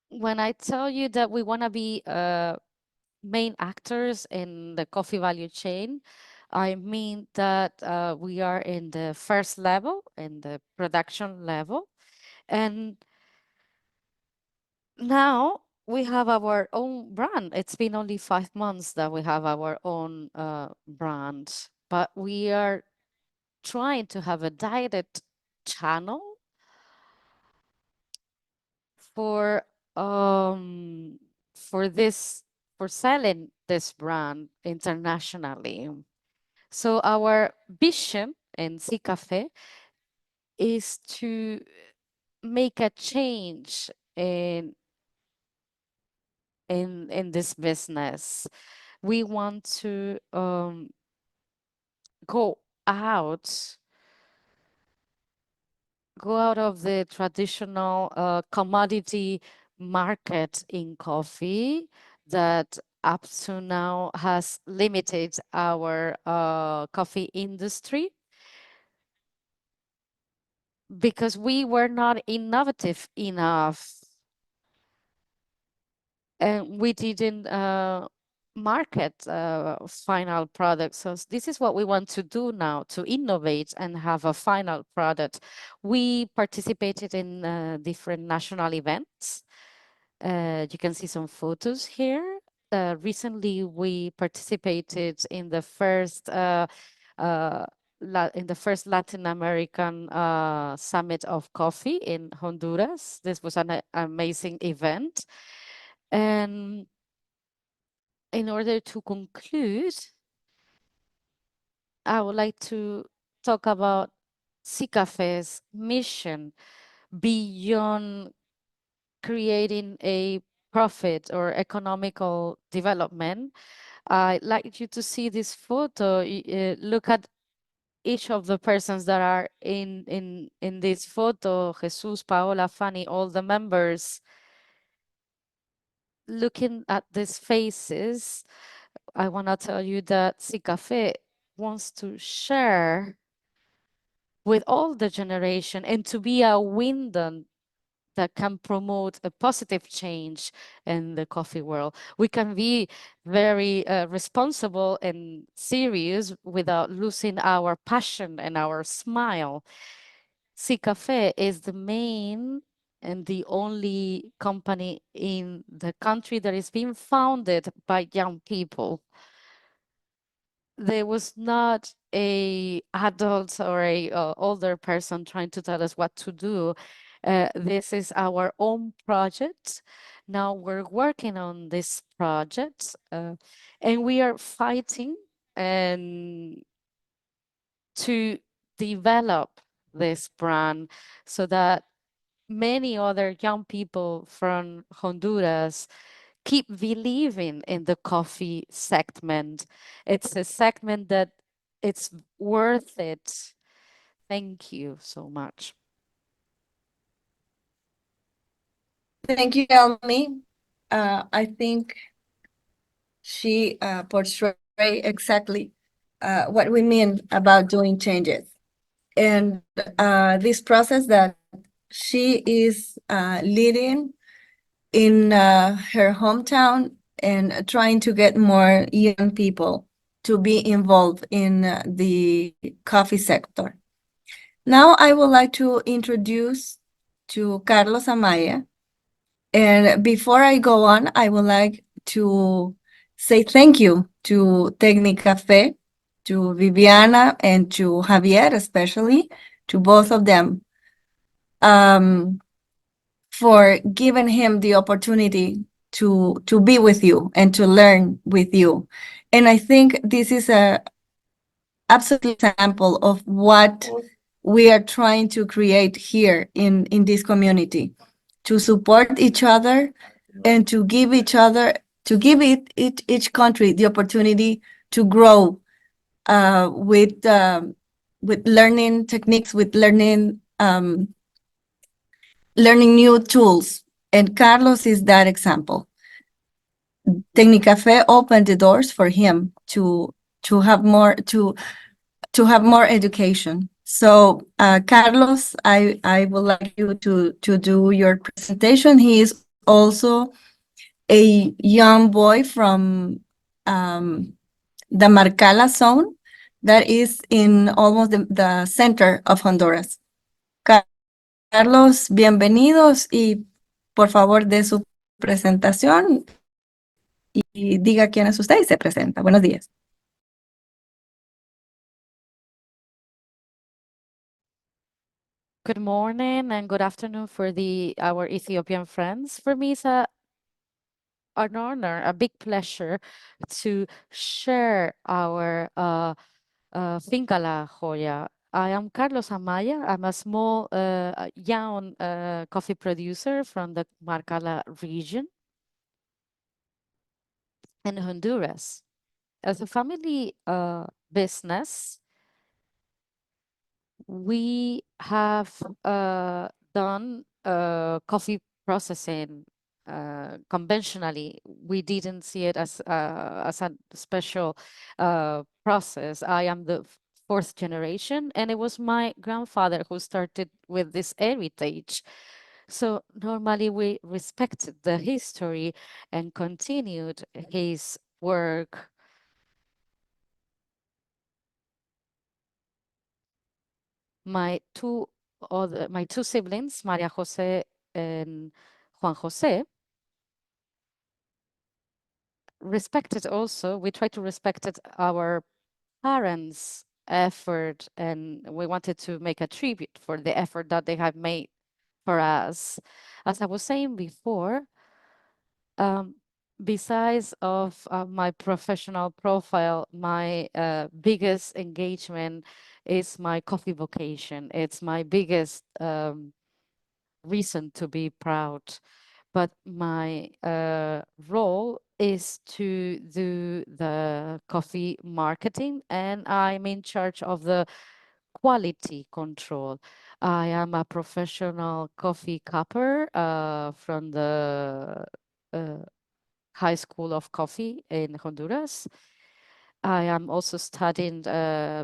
When I tell you that we want to be main actors in the coffee value chain, I mean that we are in the first level, in the production level. And now we have our own brand. It's been only 5 months that we have our own brand, but we are trying to have a direct channel for um for this for selling this brand internationally. So our vision in Sea Cafe is to make a change in this business. We want to go out go out of the traditional commodity market in coffee that up to now has limited our coffee industry because we were not innovative enough and we didn't market final products. So this is what we want to do now, to innovate and have a final product. We participated in different national events. You can see some photos here. Recently, we participated in the first Latin American Summit of Coffee in Honduras. This was an amazing event. And in order to conclude, I would like to talk about Cafe's mission beyond creating a profit or economical development. I'd like you to see this photo. Look at each of the persons that are in this photo, Jesus, Paola, Fanny, all the members. Looking at these faces, I want to tell you that Cafe wants to share with all the generation and to be a window that can promote a positive change in the coffee world. We can be very responsible and serious without losing our passion and our smile. Cafe is the main and the only company in the country that is being founded by young people. There was not a adult or a older person trying to tell us what to do. This is our own project. Now we're working on this project and we are fighting and to develop this brand so that many other young people from Honduras keep believing in the coffee segment. It's a segment that it's worth it. Thank you so much. Thank you, Elmi. I think she portrayed exactly what we mean about doing changes. And this process that she is leading in her hometown and trying to get more young people to be involved in the coffee sector. Now I would like to introduce to Carlos Amaya. And before I go on, I would like to say thank you to Tecnicafe, to Viviana, and to Javier, especially, to both of them, for giving him the opportunity to be with you and to learn with you. And I think this is a absolute example of what we are trying to create here in this community. to support each other, and to give each other, to give each country the opportunity to grow with learning techniques, with learning new tools. And Carlos is that example. Tecnicafe opened the doors for him to have more education. So Carlos, I would like you to do your presentation. He is also a young boy from the Marcala zone that is in almost the center of Honduras. Carlos, bienvenidos y por favor de su presentación y diga quién es usted y se presenta. Buenos días. Good morning and good afternoon for our Ethiopian friends. For me, it's an honor, a big pleasure to share our Finca La Joya. I am Carlos Amaya. I'm a small, young coffee producer from the Marcala region in Honduras. As a family business, we have done coffee processing conventionally. We didn't see it as a special process. I am the fourth generation, and it was my grandfather who started with this heritage. So normally we respected the history and continued his work. My two siblings, Maria Jose and Juan Jose, respected also. We tried to respect our parents' effort, and we wanted to make a tribute for the effort that they have made for us. As I was saying before, besides of my professional profile, my biggest engagement is my coffee vocation. It's my biggest reason to be proud. But my role is to do the coffee marketing, and I'm in charge of the quality control. I am a professional coffee cupper from the High School of Coffee in Honduras. I am also studying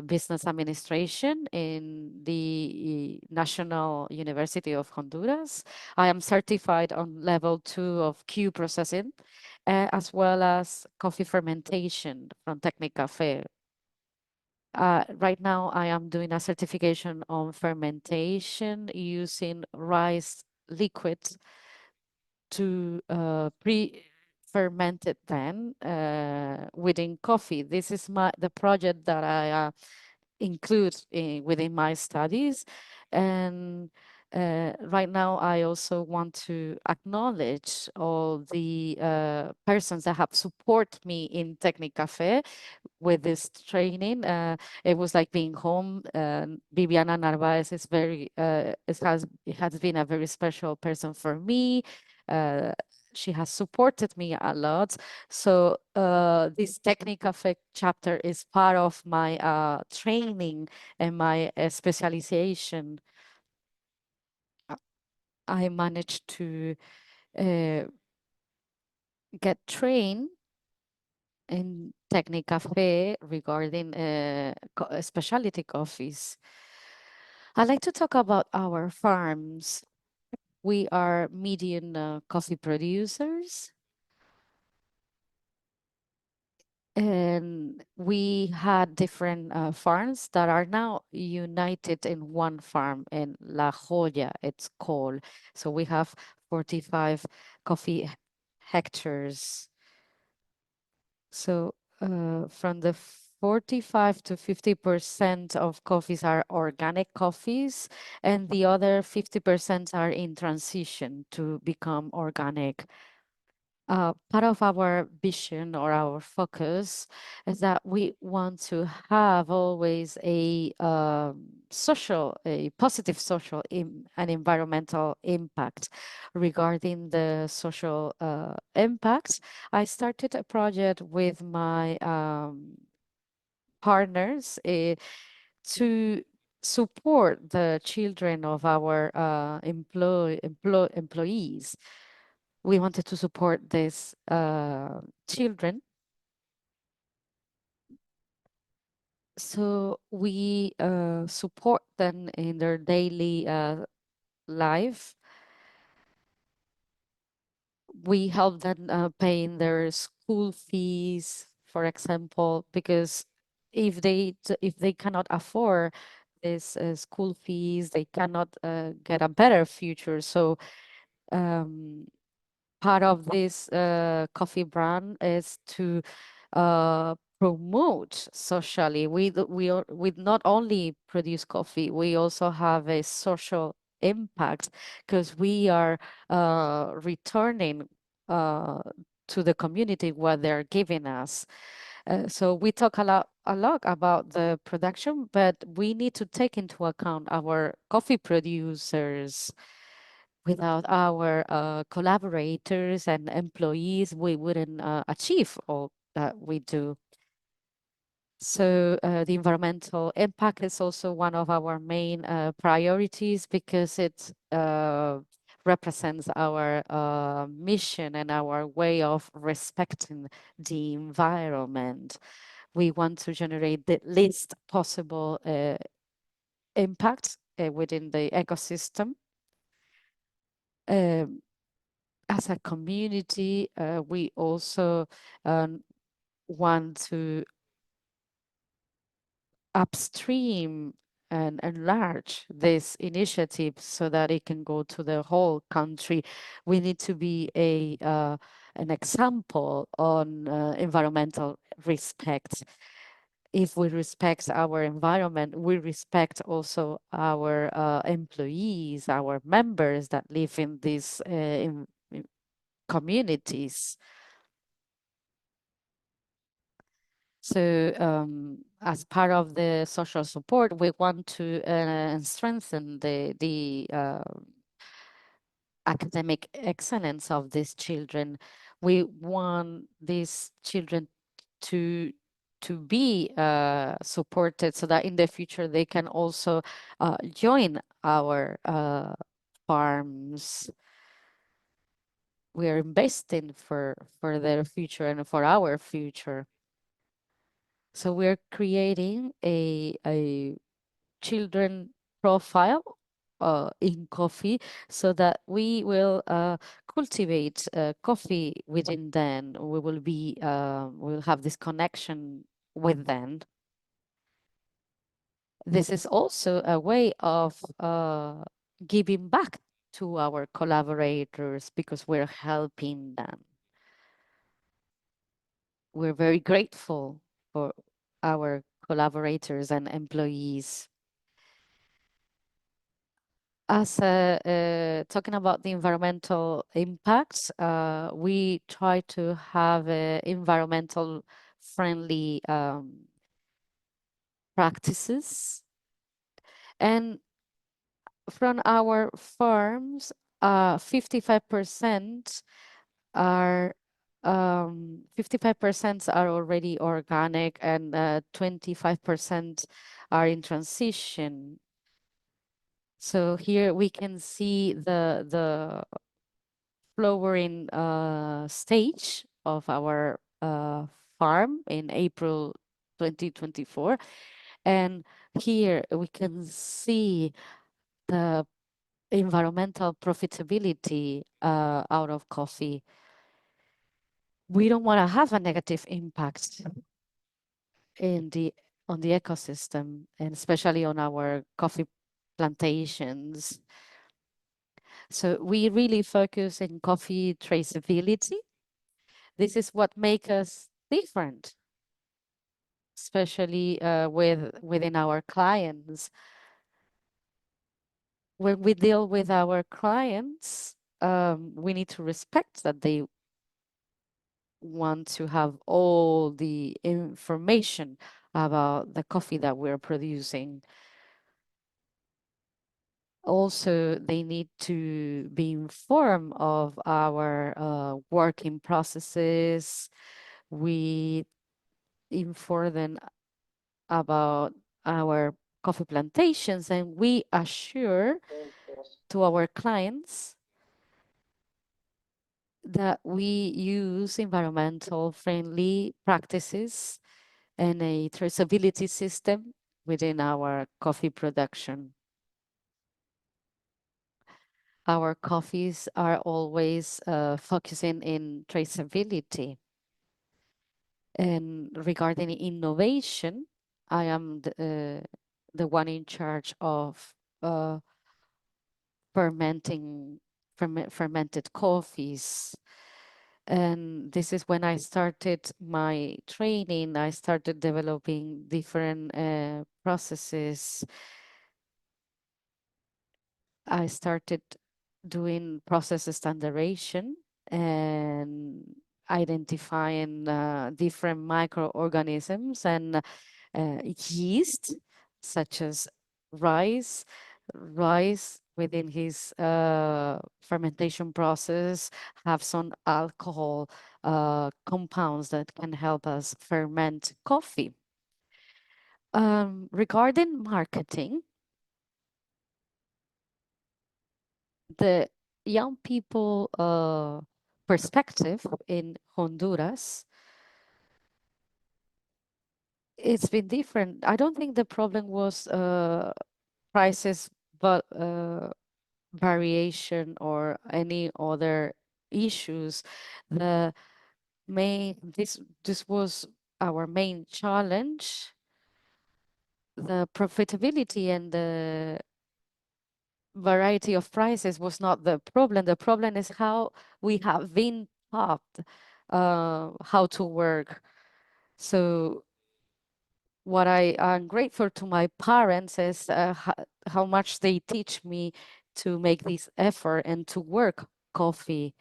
business administration in the National University of Honduras. I am certified on level 2 of Q processing, as well as coffee fermentation from Tecnicafe. Right now, I am doing a certification on fermentation using rice liquids to pre-ferment it then within coffee. This is the project that I include within my studies. And right now, I also want to acknowledge all the persons that have supported me in Tecnicafe with this training. It was like being home. Viviana Narvaez is it has been a very special person for me. She has supported me a lot. So this Tecnicafe chapter is part of my training and my specialization. I managed to get trained in Tecnicafe regarding specialty coffees. I'd like to talk about our farms. We are medium coffee producers, and we had different farms that are now united in one farm in La Joya, it's called. So we have 45 coffee hectares. So from the 45 to 50% of coffees are organic coffees, and the other 50% are in transition to become organic. part of our vision or our focus is that we want to have always a positive social and environmental impact. Regarding the social impacts, I started a project with my partners to support the children of our employees. We wanted to support these children. So we support them in their daily life. We help them paying their school fees, for example, because if they cannot afford this school fees, they cannot get a better future. So part of this coffee brand is to promote socially. We not only produce coffee, we also have a social impact because we are returning to the community what they're giving us. So we talk a lot about the production, but we need to take into account our coffee producers. Without our collaborators and employees, we wouldn't achieve all that we do. So the environmental impact is also one of our main priorities because it represents our mission and our way of respecting the environment. We want to generate the least possible impact within the ecosystem. As a community, we also want to upstream and enlarge this initiative so that it can go to the whole country. We need to be an example on environmental respect. If we respect our environment, we respect also our employees, our members that live in these communities. So as part of the social support, we want to strengthen the academic excellence of these children. We want these children to be supported so that in the future they can also join our farms. We are investing for their future and for our future. So we're creating a children profile in coffee so that we will cultivate coffee within them. We will be we'll have this connection with them. This is also a way of giving back to our collaborators because we're helping them. We're very grateful for our collaborators and employees. As talking about the environmental impacts, we try to have environmental friendly practices. And from our farms, 55% are 55% are already organic and 25% are in transition. So here we can see the flowering stage of our farm in April 2024. And here we can see the environmental profitability out of coffee. We don't want to have a negative impact on the ecosystem, and especially on our coffee plantations. So we really focus in coffee traceability. This is what makes us different, especially within our clients. When we deal with our clients, we need to respect that they want to have all the information about the coffee that we're producing. Also, they need to be informed of our working processes. We inform them about our coffee plantations, and we assure to our clients that we use environmental friendly practices and a traceability system within our coffee production. Our coffees are always focusing in traceability. And regarding innovation, I am the one in charge of uh, fermented coffees. And this is when I started my training. I started developing different processes. I started doing process standardization and identifying different microorganisms and yeast, such as rice. Rice within his fermentation process have some alcohol compounds that can help us ferment coffee. Regarding marketing, the young people perspective in Honduras, it's been different. I don't think the problem was prices, but variation or any other issues. The main this was our main challenge. The profitability and the variety of prices was not the problem. The problem is how we have been taught how to work. So what I am grateful to my parents is how much they teach me to make this effort and to work coffee.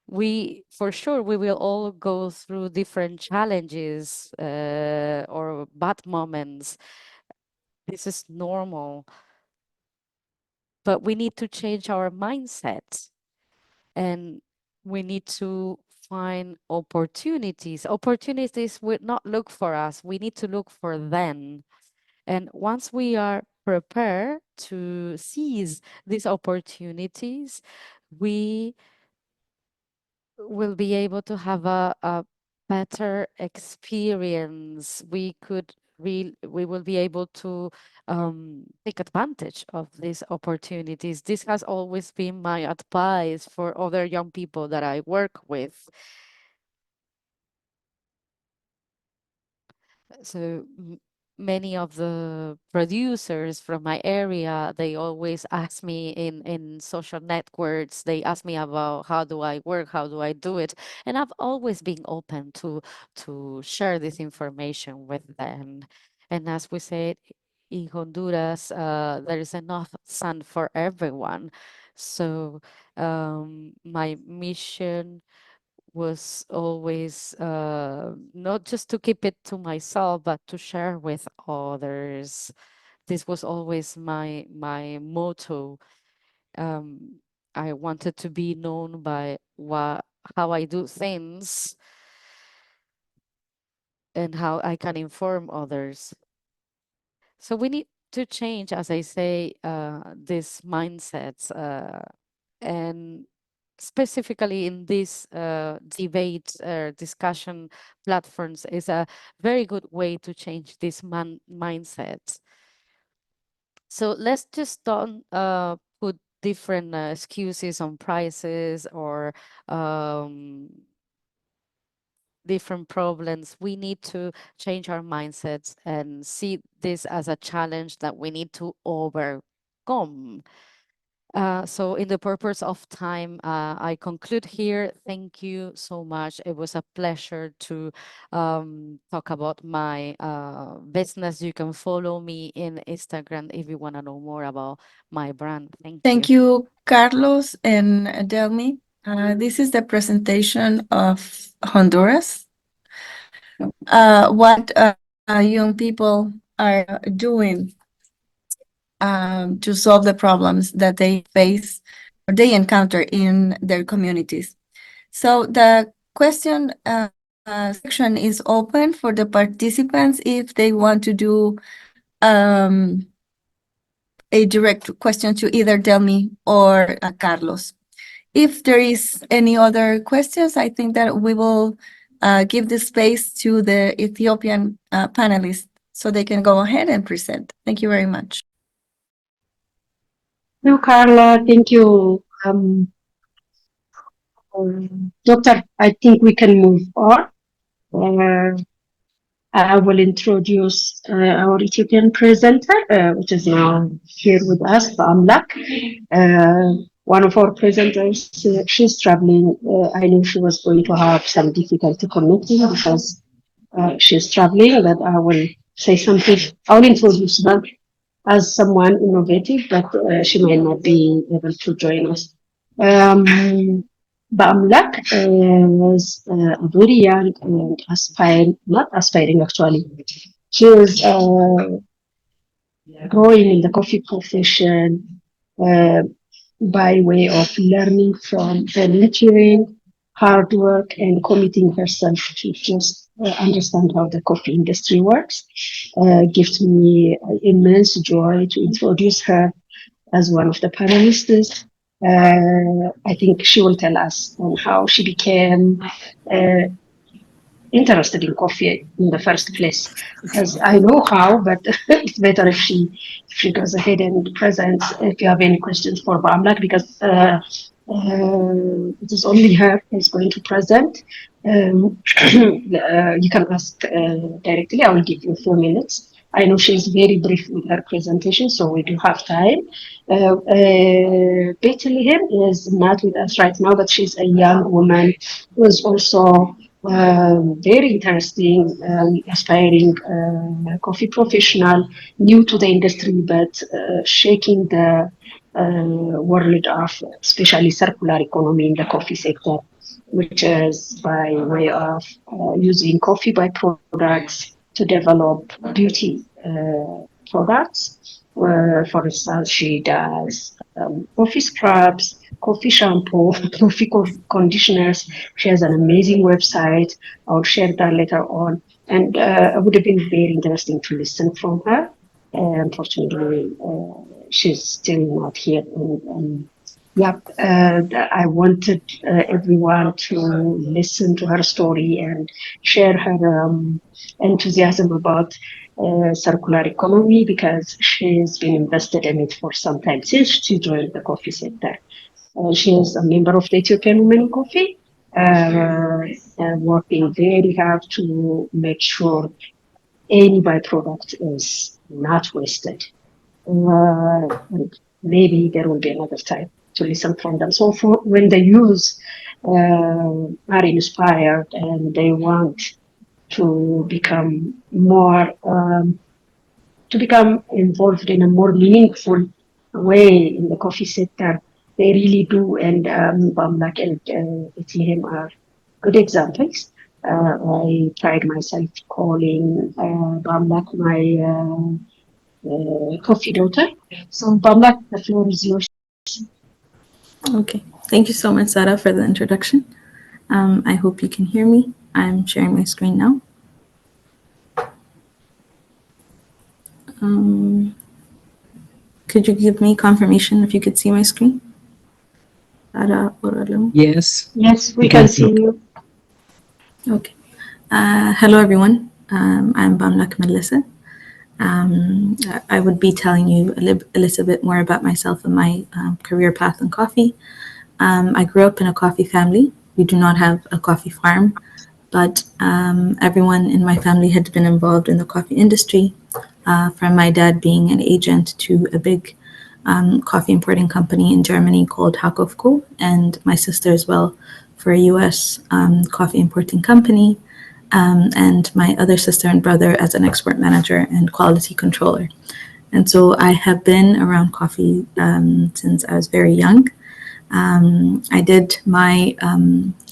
We, for sure, we will all go through different challenges or bad moments. This is normal, but we need to change our mindset and we need to find opportunities. Opportunities will not look for us. We need to look for them. And once we are prepared to seize these opportunities, we will be able to have a better experience. We will be able to take advantage of these opportunities. This has always been my advice for other young people that I work with. So many of the producers from my area, they always ask me in social networks, they ask me about how do I work, how do I do it, and I've always been open to share this information with them. And as we said, in Honduras, there is enough sun for everyone. So my mission was always not just to keep it to myself, but to share with others. This was always my motto. Um, I wanted to be known by how I do things and how I can inform others. So we need to change, as I say, these mindsets and specifically in this debate discussion platforms is a very good way to change this mindset. So let's just don't put different excuses on prices or different problems. We need to change our mindsets and see this as a challenge that we need to overcome. So in the purpose of time, I conclude here. Thank you so much. It was a pleasure to talk about my business. You can follow me in Instagram if you want to know more about my brand. Thank you. Thank you, Carlos and Delmi. This is the presentation of Honduras. What young people are doing to solve the problems that they face or they encounter in their communities. So the question section is open for the participants if they want to do a direct question to either Delmi or Carlos. If there is any other questions, I think that we will give the space to the Ethiopian panelists so they can go ahead and present. Thank you very much. No, Carla, thank you. Doctor, I think we can move on. I will introduce our Ethiopian presenter, which is now here with us, Amlak. One of our presenters, she's traveling. I knew she was going to have some difficulty connecting because she's traveling, but I will say something. I will introduce her as someone innovative, but she might not be able to join us. Ba'amlak was a very young and not aspiring actually. She was growing in the coffee profession by way of learning from volunteering, hard work, and committing herself to just understand how the coffee industry works. Gives me immense joy to introduce her as one of the panelists. I think she will tell us on how she became interested in coffee in the first place, because I know how, but it's better if she goes ahead and presents. If you have any questions for Bamlak, because it is only her who's going to present. You can ask directly. I will give you 4 minutes. I know she's very brief with her presentation, so we do have time. Bethlehem is not with us right now, but she's a young woman who is also very interesting, aspiring coffee professional, new to the industry, but shaking the world of especially circular economy in the coffee sector, which is by way of using coffee byproducts to develop beauty products. For instance, she does coffee scrubs, coffee shampoo, coffee conditioners. She has an amazing website. I'll share that later on. And it would have been very interesting to listen from her. Unfortunately, she's still not here. I wanted everyone to listen to her story and share her enthusiasm about circular economy, because she's been invested in it for some time since she joined the coffee sector. She is a member of the Ethiopian Women in Coffee, working very hard to make sure any byproduct is not wasted. And maybe there will be another time to listen from them. So for when the youth are inspired and they want to become more to become involved in a more meaningful way in the coffee sector, they really do. And Bamlak and Ethiopia are good examples. I pride myself calling Bamlak my coffee daughter. So Bamlak, the floor is yours. Okay, thank you so much, Sarah, for the introduction. I hope you can hear me. I'm sharing my screen now. Could you give me confirmation if you could see my screen? Sarah or Alam? Yes. Yes, we can see you. Okay. Hello, everyone. I'm Bamlak Melissa. I would be telling you a little bit more about myself and my career path in coffee. I grew up in a coffee family. We do not have a coffee farm, but everyone in my family had been involved in the coffee industry, from my dad being an agent to a big coffee importing company in Germany called Hakofco, and my sister as well for a US coffee importing company, and my other sister and brother as an export manager and quality controller. And so I have been around coffee since I was very young. I did my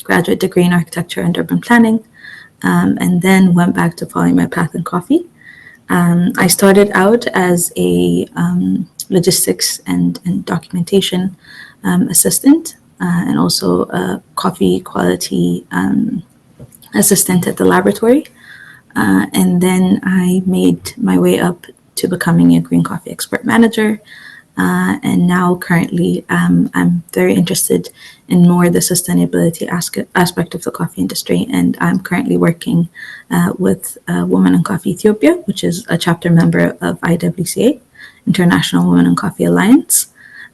graduate degree in architecture and urban planning, and then went back to following my path in coffee. I started out as a logistics and documentation assistant, and also a coffee quality assistant at the laboratory. And then I made my way up to becoming a green coffee expert manager. And now currently I'm very interested in more the sustainability aspect of the coffee industry. And I'm currently working with Women in Coffee Ethiopia, which is a chapter member of IWCA, International Women in Coffee Alliance.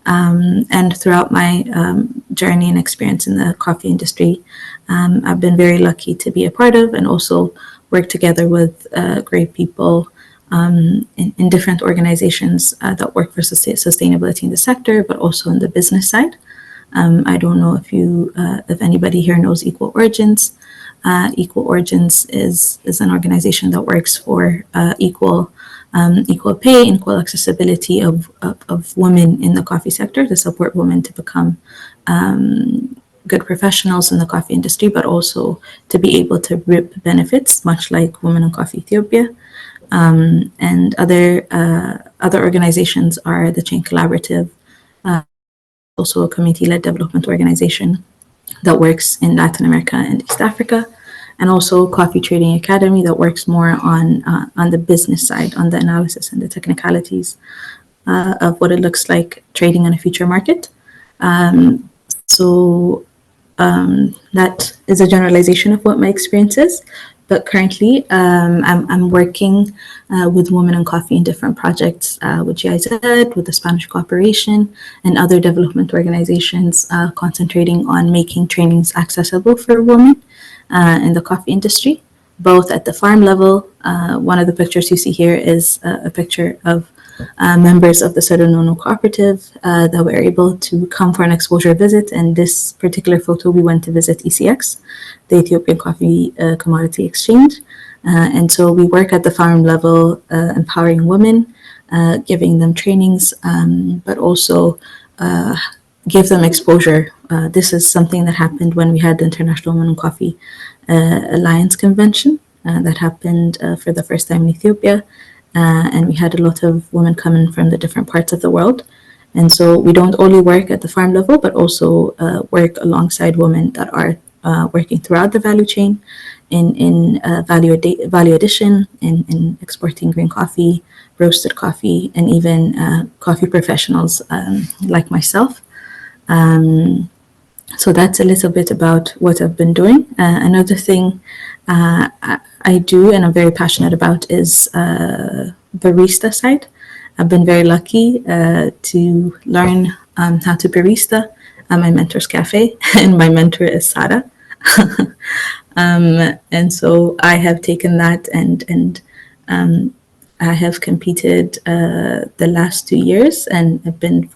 And throughout my journey and experience in the coffee industry, I've been very lucky to be a part of and also work together with great people in different organizations that work for sustainability in the sector, but also in the business side. I don't know if anybody here knows Equal Origins. Equal Origins is an organization that works for equal pay, equal accessibility of women in the coffee sector to support women to become good professionals in the coffee industry, but also to be able to reap benefits, much like Women in Coffee Ethiopia. And other organizations are the Chain Collaborative, also a community-led development organization that works in Latin America and East Africa, and also Coffee Trading Academy that works more on the business side, on the analysis and the technicalities of what it looks like trading on a future market. So that is a generalization of what my experience is. But currently, I'm working with Women in Coffee in different projects with GIZ, with the Spanish Cooperation, and other development organizations concentrating on making trainings accessible for women in the coffee industry, both at the farm level. One of the pictures you see here is a picture of members of the Serunono cooperative that were able to come for an exposure visit. And this particular photo, we went to visit ECX, the Ethiopian Coffee Commodity Exchange. And so we work at the farm level, empowering women, giving them trainings, but also give them exposure. This is something that happened when we had the International Women in Coffee Alliance Convention that happened for the first time in Ethiopia. And we had a lot of women coming from the different parts of the world. And so we don't only work at the farm level, but also work alongside women that are working throughout the value chain in value addition, in exporting green coffee, roasted coffee, and even coffee professionals like myself. So that's a little bit about what I've been doing. Another thing I do and I'm very passionate about is barista side. I've been very lucky to learn how to barista at my mentor's cafe, and my mentor is Sara. And so I have taken that and I have competed the last 2 years, and have been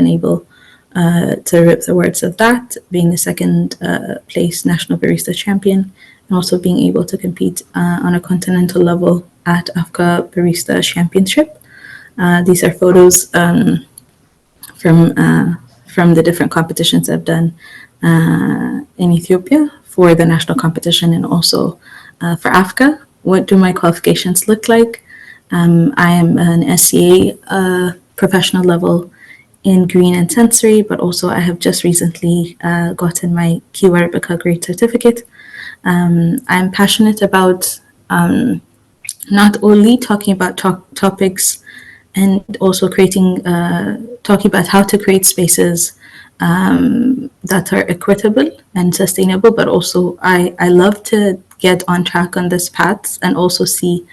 able to reap the rewards of that, being the second place national barista champion, and also being able to compete on a continental level at Africa Barista Championship. These are photos from the different competitions I've done in Ethiopia for the national competition, and also for Africa. What do my qualifications look like? I am an SCA professional level in green and sensory, but also I have just recently gotten my Q Arabica grade certificate. I'm passionate about not only talking about topics and also talking about how to create spaces that are equitable and sustainable, but also I love to get on track on this path and also see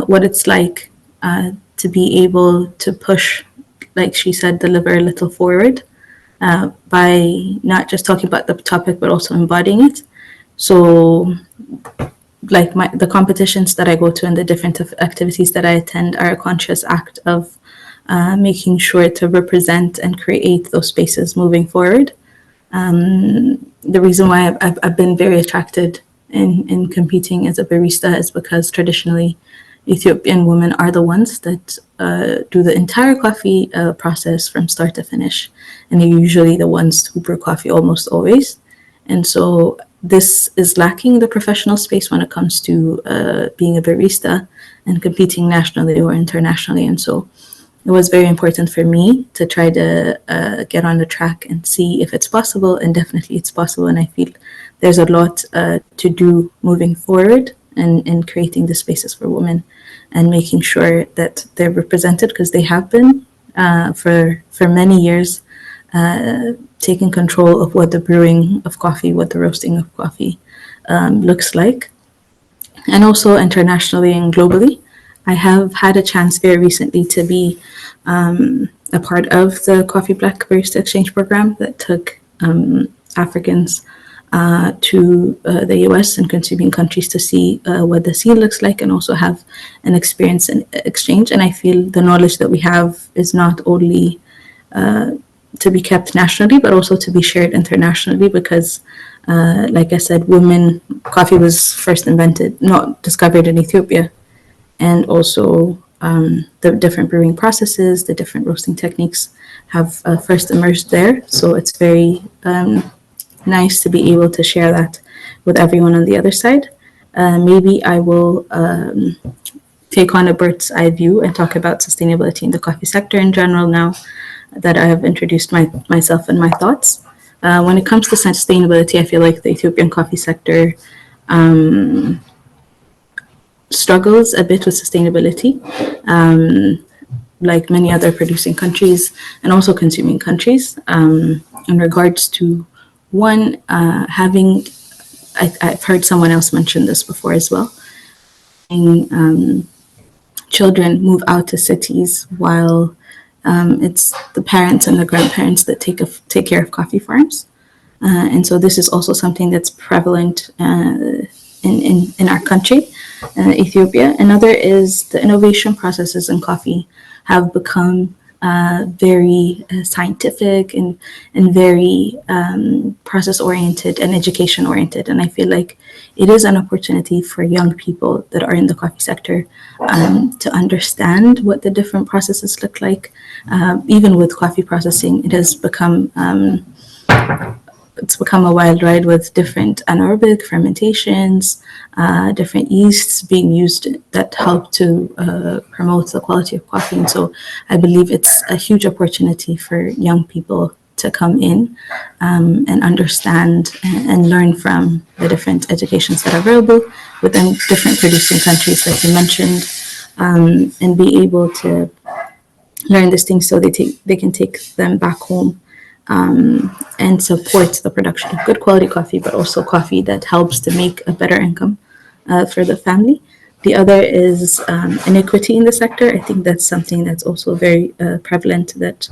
what it's like to be able to push, like she said, deliver a little forward by not just talking about the topic, but also embodying it. So like the competitions that I go to and the different activities that I attend are a conscious act of making sure to represent and create those spaces moving forward. The reason why I've been very attracted in competing as a barista is because traditionally Ethiopian women are the ones that do the entire coffee process from start to finish, and they're usually the ones who brew coffee almost always. And so this is lacking the professional space when it comes to being a barista and competing nationally or internationally. And so it was very important for me to try to get on the track and see if it's possible, and definitely it's possible. And I feel there's a lot to do moving forward in creating the spaces for women and making sure that they're represented, because they have been for many years, taking control of what the brewing of coffee, what the roasting of coffee looks like. And also internationally and globally, I have had a chance very recently to be a part of the Coffee Black Barista Exchange program that took Africans to the US and consuming countries to see what the scene looks like, and also have an experience in exchange. And I feel the knowledge that we have is not only to be kept nationally, but also to be shared internationally, because like I said, coffee was first invented, not discovered in Ethiopia. And also the different brewing processes, the different roasting techniques have first emerged there. So it's very nice to be able to share that with everyone on the other side. Maybe I will take on a bird's eye view and talk about sustainability in the coffee sector in general now that I have introduced myself and my thoughts. When it comes to sustainability, I feel like the Ethiopian coffee sector struggles a bit with sustainability, like many other producing countries and also consuming countries, in regards to one, I've heard someone else mention this before as well, children move out to cities while it's the parents and the grandparents that take care of coffee farms. And so this is also something that's prevalent in our country, Ethiopia. Another is the innovation processes in coffee have become very scientific and very process oriented and education oriented. And I feel like it is an opportunity for young people that are in the coffee sector to understand what the different processes look like. Even with coffee processing, it has become it's become a wild ride with different anaerobic fermentations, different yeasts being used that help to promote the quality of coffee. And so I believe it's a huge opportunity for young people to come in and understand and learn from the different educations that are available within different producing countries, like you mentioned, and be able to learn these things so they can take them back home and support the production of good quality coffee, but also coffee that helps to make a better income for the family. The other is inequity in the sector. I think that's something that's also very prevalent, that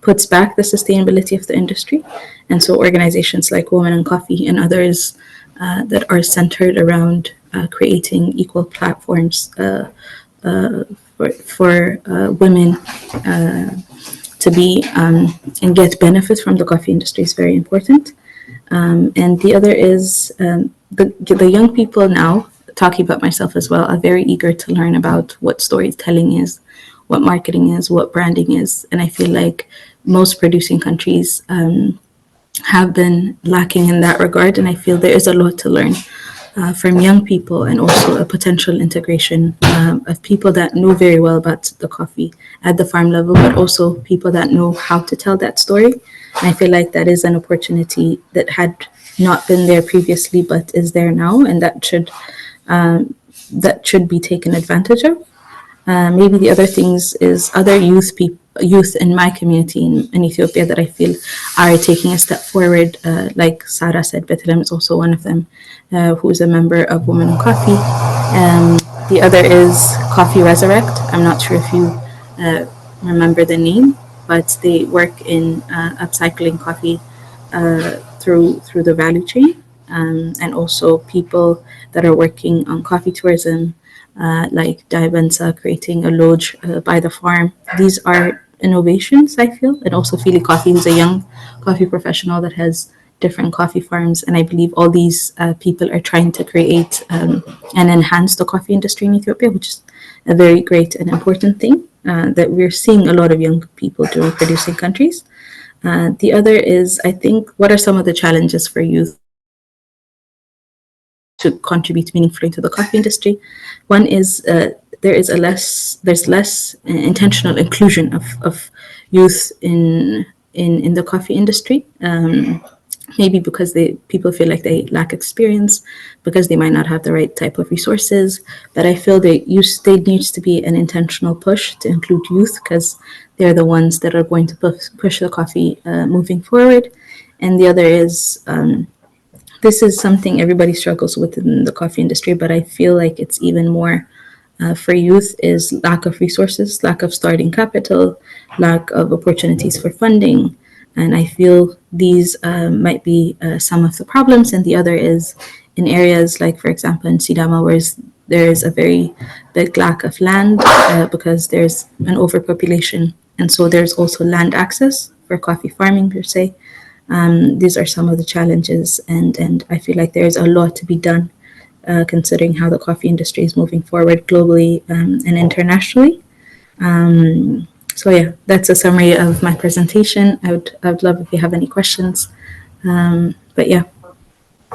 puts back the sustainability of the industry. And so organizations like Women in Coffee and others that are centered around creating equal platforms for women to be and get benefit from the coffee industry is very important. And the other is the young people now, talking about myself as well, are very eager to learn about what storytelling is, what marketing is, what branding is. And I feel like most producing countries have been lacking in that regard. And I feel there is a lot to learn from young people, and also a potential integration of people that know very well about the coffee at the farm level, but also people that know how to tell that story. And I feel like that is an opportunity that had not been there previously, but is there now, and that should be taken advantage of. Maybe the other things is other youth in my community in Ethiopia that I feel are taking a step forward. Like Sarah said, Bethlehem is also one of them, who is a member of Women in Coffee. The other is Coffee Resurrect. I'm not sure if you remember the name, but they work in upcycling coffee through the value chain, and also people that are working on coffee tourism, like Diabensa creating a lodge by the farm. These are innovations, I feel, and also Fili Coffee, who's a young coffee professional that has different coffee farms. And I believe all these people are trying to create and enhance the coffee industry in Ethiopia, which is a very great and important thing that we're seeing a lot of young people doing producing countries. The other is, I think, what are some of the challenges for youth to contribute meaningfully to the coffee industry? One is there's less intentional inclusion of youth in the coffee industry. Maybe because people feel like they lack experience, because they might not have the right type of resources. But I feel there needs to be an intentional push to include youth, because they're the ones that are going to push the coffee moving forward. And the other is this is something everybody struggles with in the coffee industry, but I feel like it's even more for youth is lack of resources, lack of starting capital, lack of opportunities for funding. And I feel these might be some of the problems. And the other is in areas like, for example, in Sidama, where there's a very big lack of land because there's an overpopulation. And so there's also land access for coffee farming, per se. These are some of the challenges, and I feel like there's a lot to be done considering how the coffee industry is moving forward globally and internationally. So yeah, that's a summary of my presentation. I would love if you have any questions. But yeah.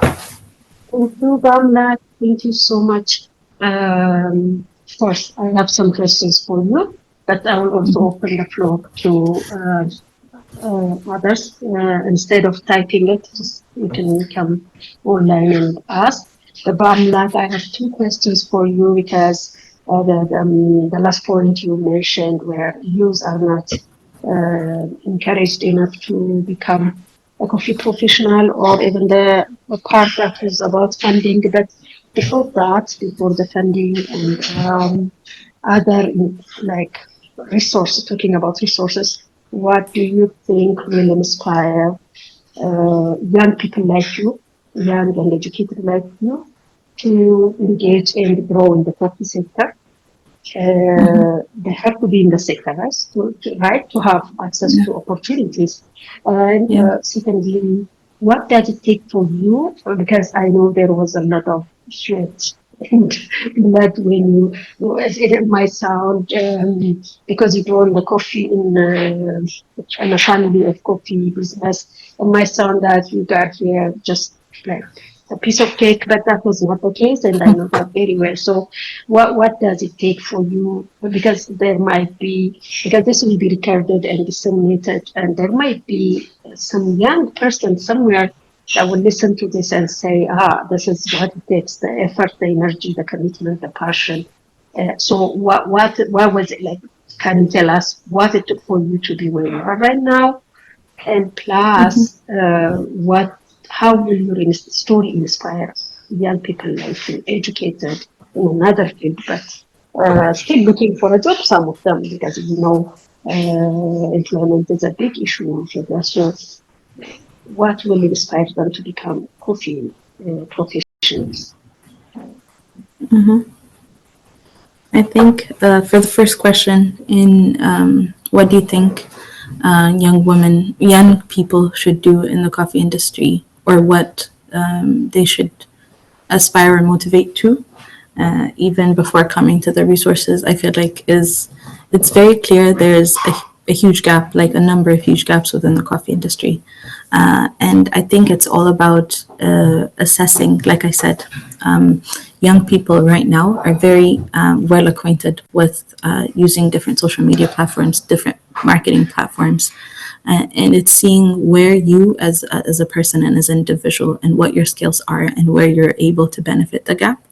Thank you, Bamla. Thank you so much. Of course, I have some questions for you, but I will also open the floor to others. Instead of typing it, just you can come online and ask. The Bamla, I have two questions for you because the last point you mentioned where youth are not encouraged enough to become a coffee professional, or even the part that is about funding. But before that, before the funding and other like resources, talking about resources, what do you think will inspire young people like you, young and educated like you, to engage and grow in the coffee sector? They have to be in the sector, right? Right, to have access to opportunities. And secondly, what does it take for you? Because I know there was a lot of sweat and blood when it might sound because you grow in the coffee in a family of coffee business. It might sound that you got here just like a piece of cake, but that was not the case, and I know that very well. So what does it take for you? Because there might be, because this will be recorded and disseminated, and there might be some young person somewhere that will listen to this and say, this is what it takes, the effort, the energy, the commitment, the passion. So what was it like? Can you tell us what it took for you to be where you are right now? And plus, how will your story inspire young people like you, educated in another field, but still looking for a job, some of them, because employment is a big issue in Ethiopia. So what will inspire them to become coffee professionals? I think for the first question, what do you think young people should do in the coffee industry, or what they should aspire and motivate to, even before coming to the resources? I feel like it's very clear there's a huge gap, like a number of huge gaps within the coffee industry. And I think it's all about assessing, like I said, young people right now are very well acquainted with using different social media platforms, different marketing platforms. And it's seeing where you as a person and as an individual and what your skills are and where you're able to benefit the gap.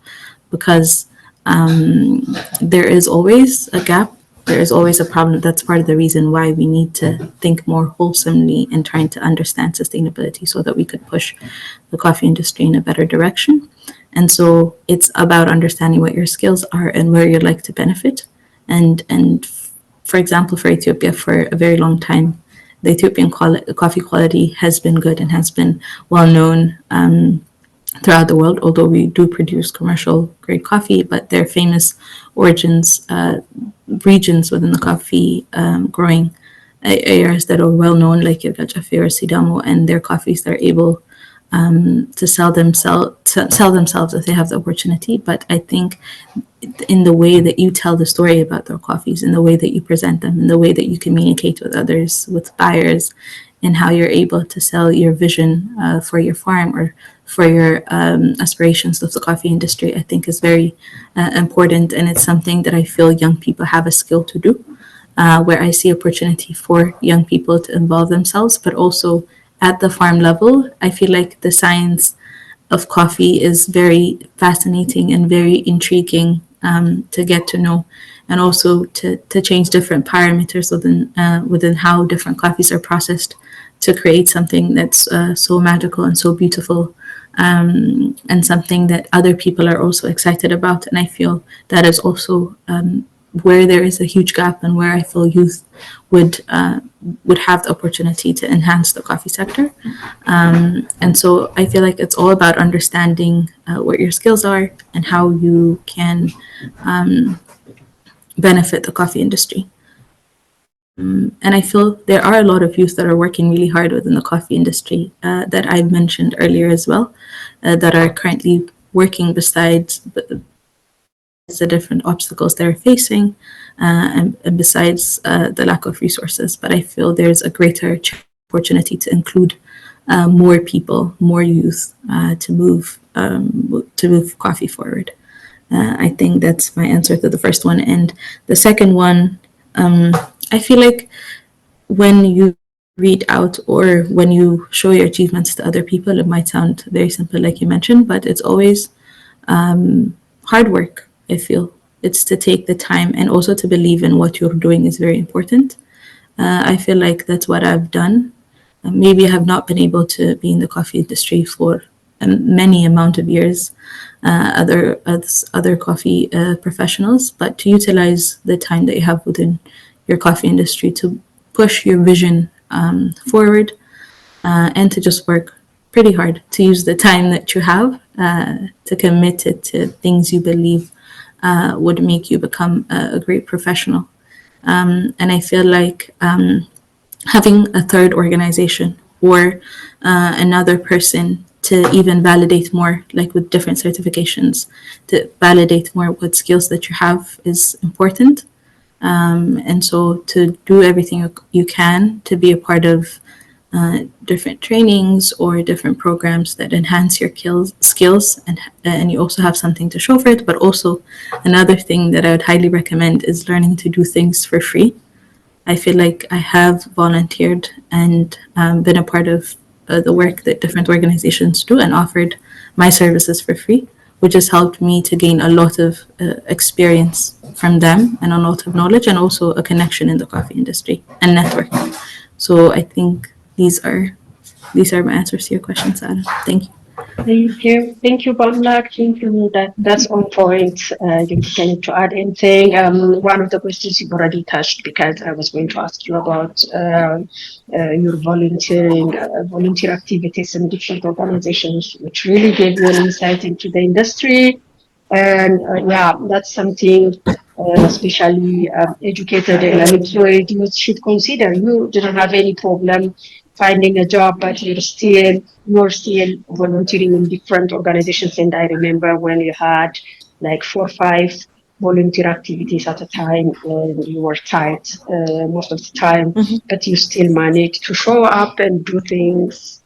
Because there is always a gap. There is always a problem. That's part of the reason why we need to think more wholesomely and trying to understand sustainability so that we could push the coffee industry in a better direction. And so it's about understanding what your skills are and where you'd like to benefit. And for example, for Ethiopia, for a very long time, the Ethiopian coffee quality has been good and has been well known throughout the world, although we do produce commercial grade coffee, but there are famous origins, regions within the coffee growing areas that are well known, like Yirgacheffe or Sidamo, and their coffees are able to sell themselves if they have the opportunity. But I think in the way that you tell the story about their coffees, in the way that you present them, in the way that you communicate with others, with buyers, and how you're able to sell your vision for your farm or for your aspirations of the coffee industry, I think is very important. And it's something that I feel young people have a skill to do, where I see opportunity for young people to involve themselves, but also at the farm level, I feel like the science of coffee is very fascinating and very intriguing to get to know, and also to change different parameters within how different coffees are processed to create something that's so magical and so beautiful, and something that other people are also excited about. And I feel that is also where there is a huge gap, and where I feel youth would would have the opportunity to enhance the coffee sector. And so I feel like it's all about understanding what your skills are and how you can benefit the coffee industry. And I feel there are a lot of youth that are working really hard within the coffee industry that I mentioned earlier as well, that are currently working besides the different obstacles they're facing, and besides the lack of resources. But I feel there's a greater opportunity to include more people, more youth, to move coffee forward. I think that's my answer to the first one. And the second one, I feel like when you read out or when you show your achievements to other people, it might sound very simple, like you mentioned, but it's always hard work. I feel it's to take the time and also to believe in what you're doing is very important. I feel like that's what I've done. Maybe I have not been able to be in the coffee industry for many amount of years, as other coffee professionals, but to utilize the time that you have within your coffee industry to push your vision forward, and to just work pretty hard, to use the time that you have to commit it to things you believe would make you become a great professional. And I feel like having a third organization or another person to even validate more, like with different certifications, to validate more what skills that you have is important. And so to do everything you can to be a part of different trainings or different programs that enhance your skills, and you also have something to show for it. But also another thing that I would highly recommend is learning to do things for free. I feel like I have volunteered and been a part of the work that different organizations do and offered my services for free, which has helped me to gain a lot of experience from them and a lot of knowledge, and also a connection in the coffee industry and network. So I think these are my answers to your question, Sarah. Thank you. Thank you, Bamlak. Thank you. That's on point. You can to add anything. One of the questions you've already touched, because I was going to ask you about your volunteer activities in different organizations, which really gave you an insight into the industry. And yeah, that's something especially educated and unemployed youth should consider. You didn't have any problem finding a job, but you're still volunteering in different organizations. And I remember when you had like 4 or 5 volunteer activities at a time, and you were tight most of the time, but you still managed to show up and do things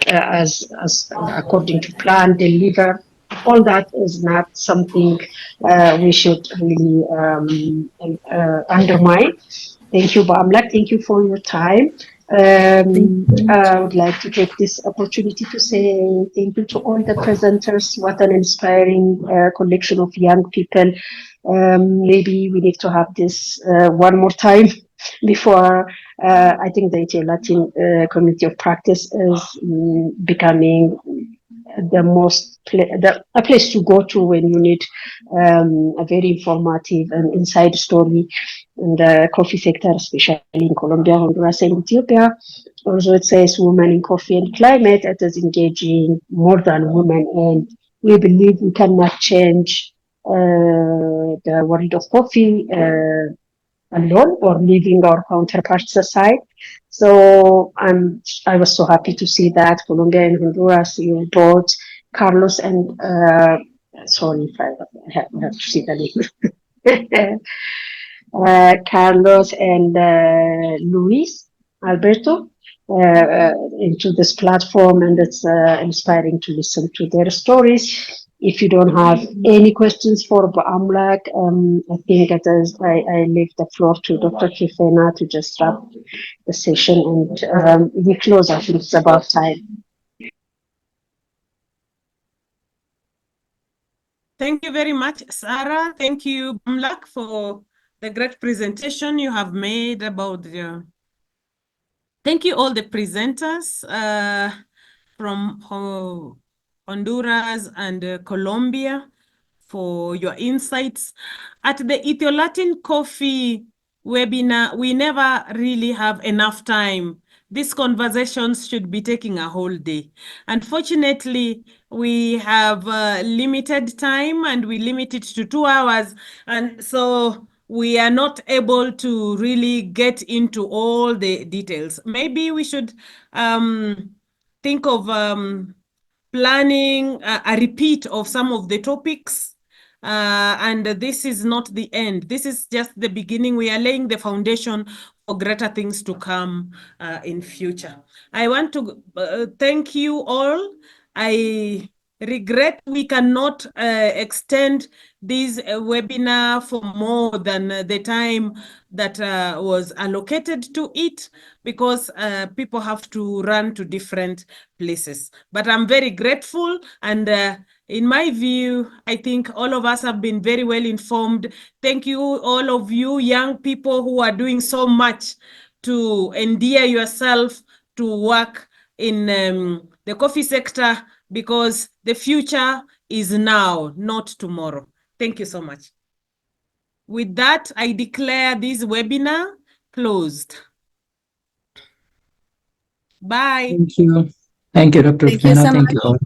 as according to plan, deliver. All that is not something we should really undermine. Thank you, Bamlak. Thank you for your time. I would like to take this opportunity to say thank you to all the presenters. What an inspiring collection of young people. Maybe we need to have this one more time before I think the Latin community of practice is becoming the a place to go to when you need a very informative and inside story in the coffee sector, especially in Colombia, Honduras, and Ethiopia. Also, it says women in coffee and climate. It is engaging more than women, and we believe we cannot change the world of coffee alone or leaving our counterparts aside. So I was so happy to see that Colombia and Honduras, you both, Carlos and sorry if I have to see the name. Carlos and Luis Alberto into this platform, and it's inspiring to listen to their stories. If you don't have any questions for Amlak, I think I leave the floor to Dr. Kifena to just wrap the session, and we close. I think it's about time. Thank you very much, Sarah. Thank you, Bamlak, for the great presentation you have made about the... Thank you all the presenters from Honduras and Colombia for your insights. At the EthioLatinCoffee webinar, we never really have enough time. These conversations should be taking a whole day. Unfortunately, we have limited time and we limit it to 2 hours. And so we are not able to really get into all the details. Maybe we should think of planning a repeat of some of the topics. And this is not the end. This is just the beginning. We are laying the foundation for greater things to come in future. I want to thank you all. I regret we cannot extend this webinar for more than the time that was allocated to it, because people have to run to different places. But I'm very grateful, and in my view, I think all of us have been very well informed. Thank you, all of you young people who are doing so much to endear yourself to work in the coffee sector, because the future is now, not tomorrow. Thank you so much. With that, I declare this webinar closed. Bye. Thank you. Thank you, Dr. Thank you Fena. so Thank much. you all.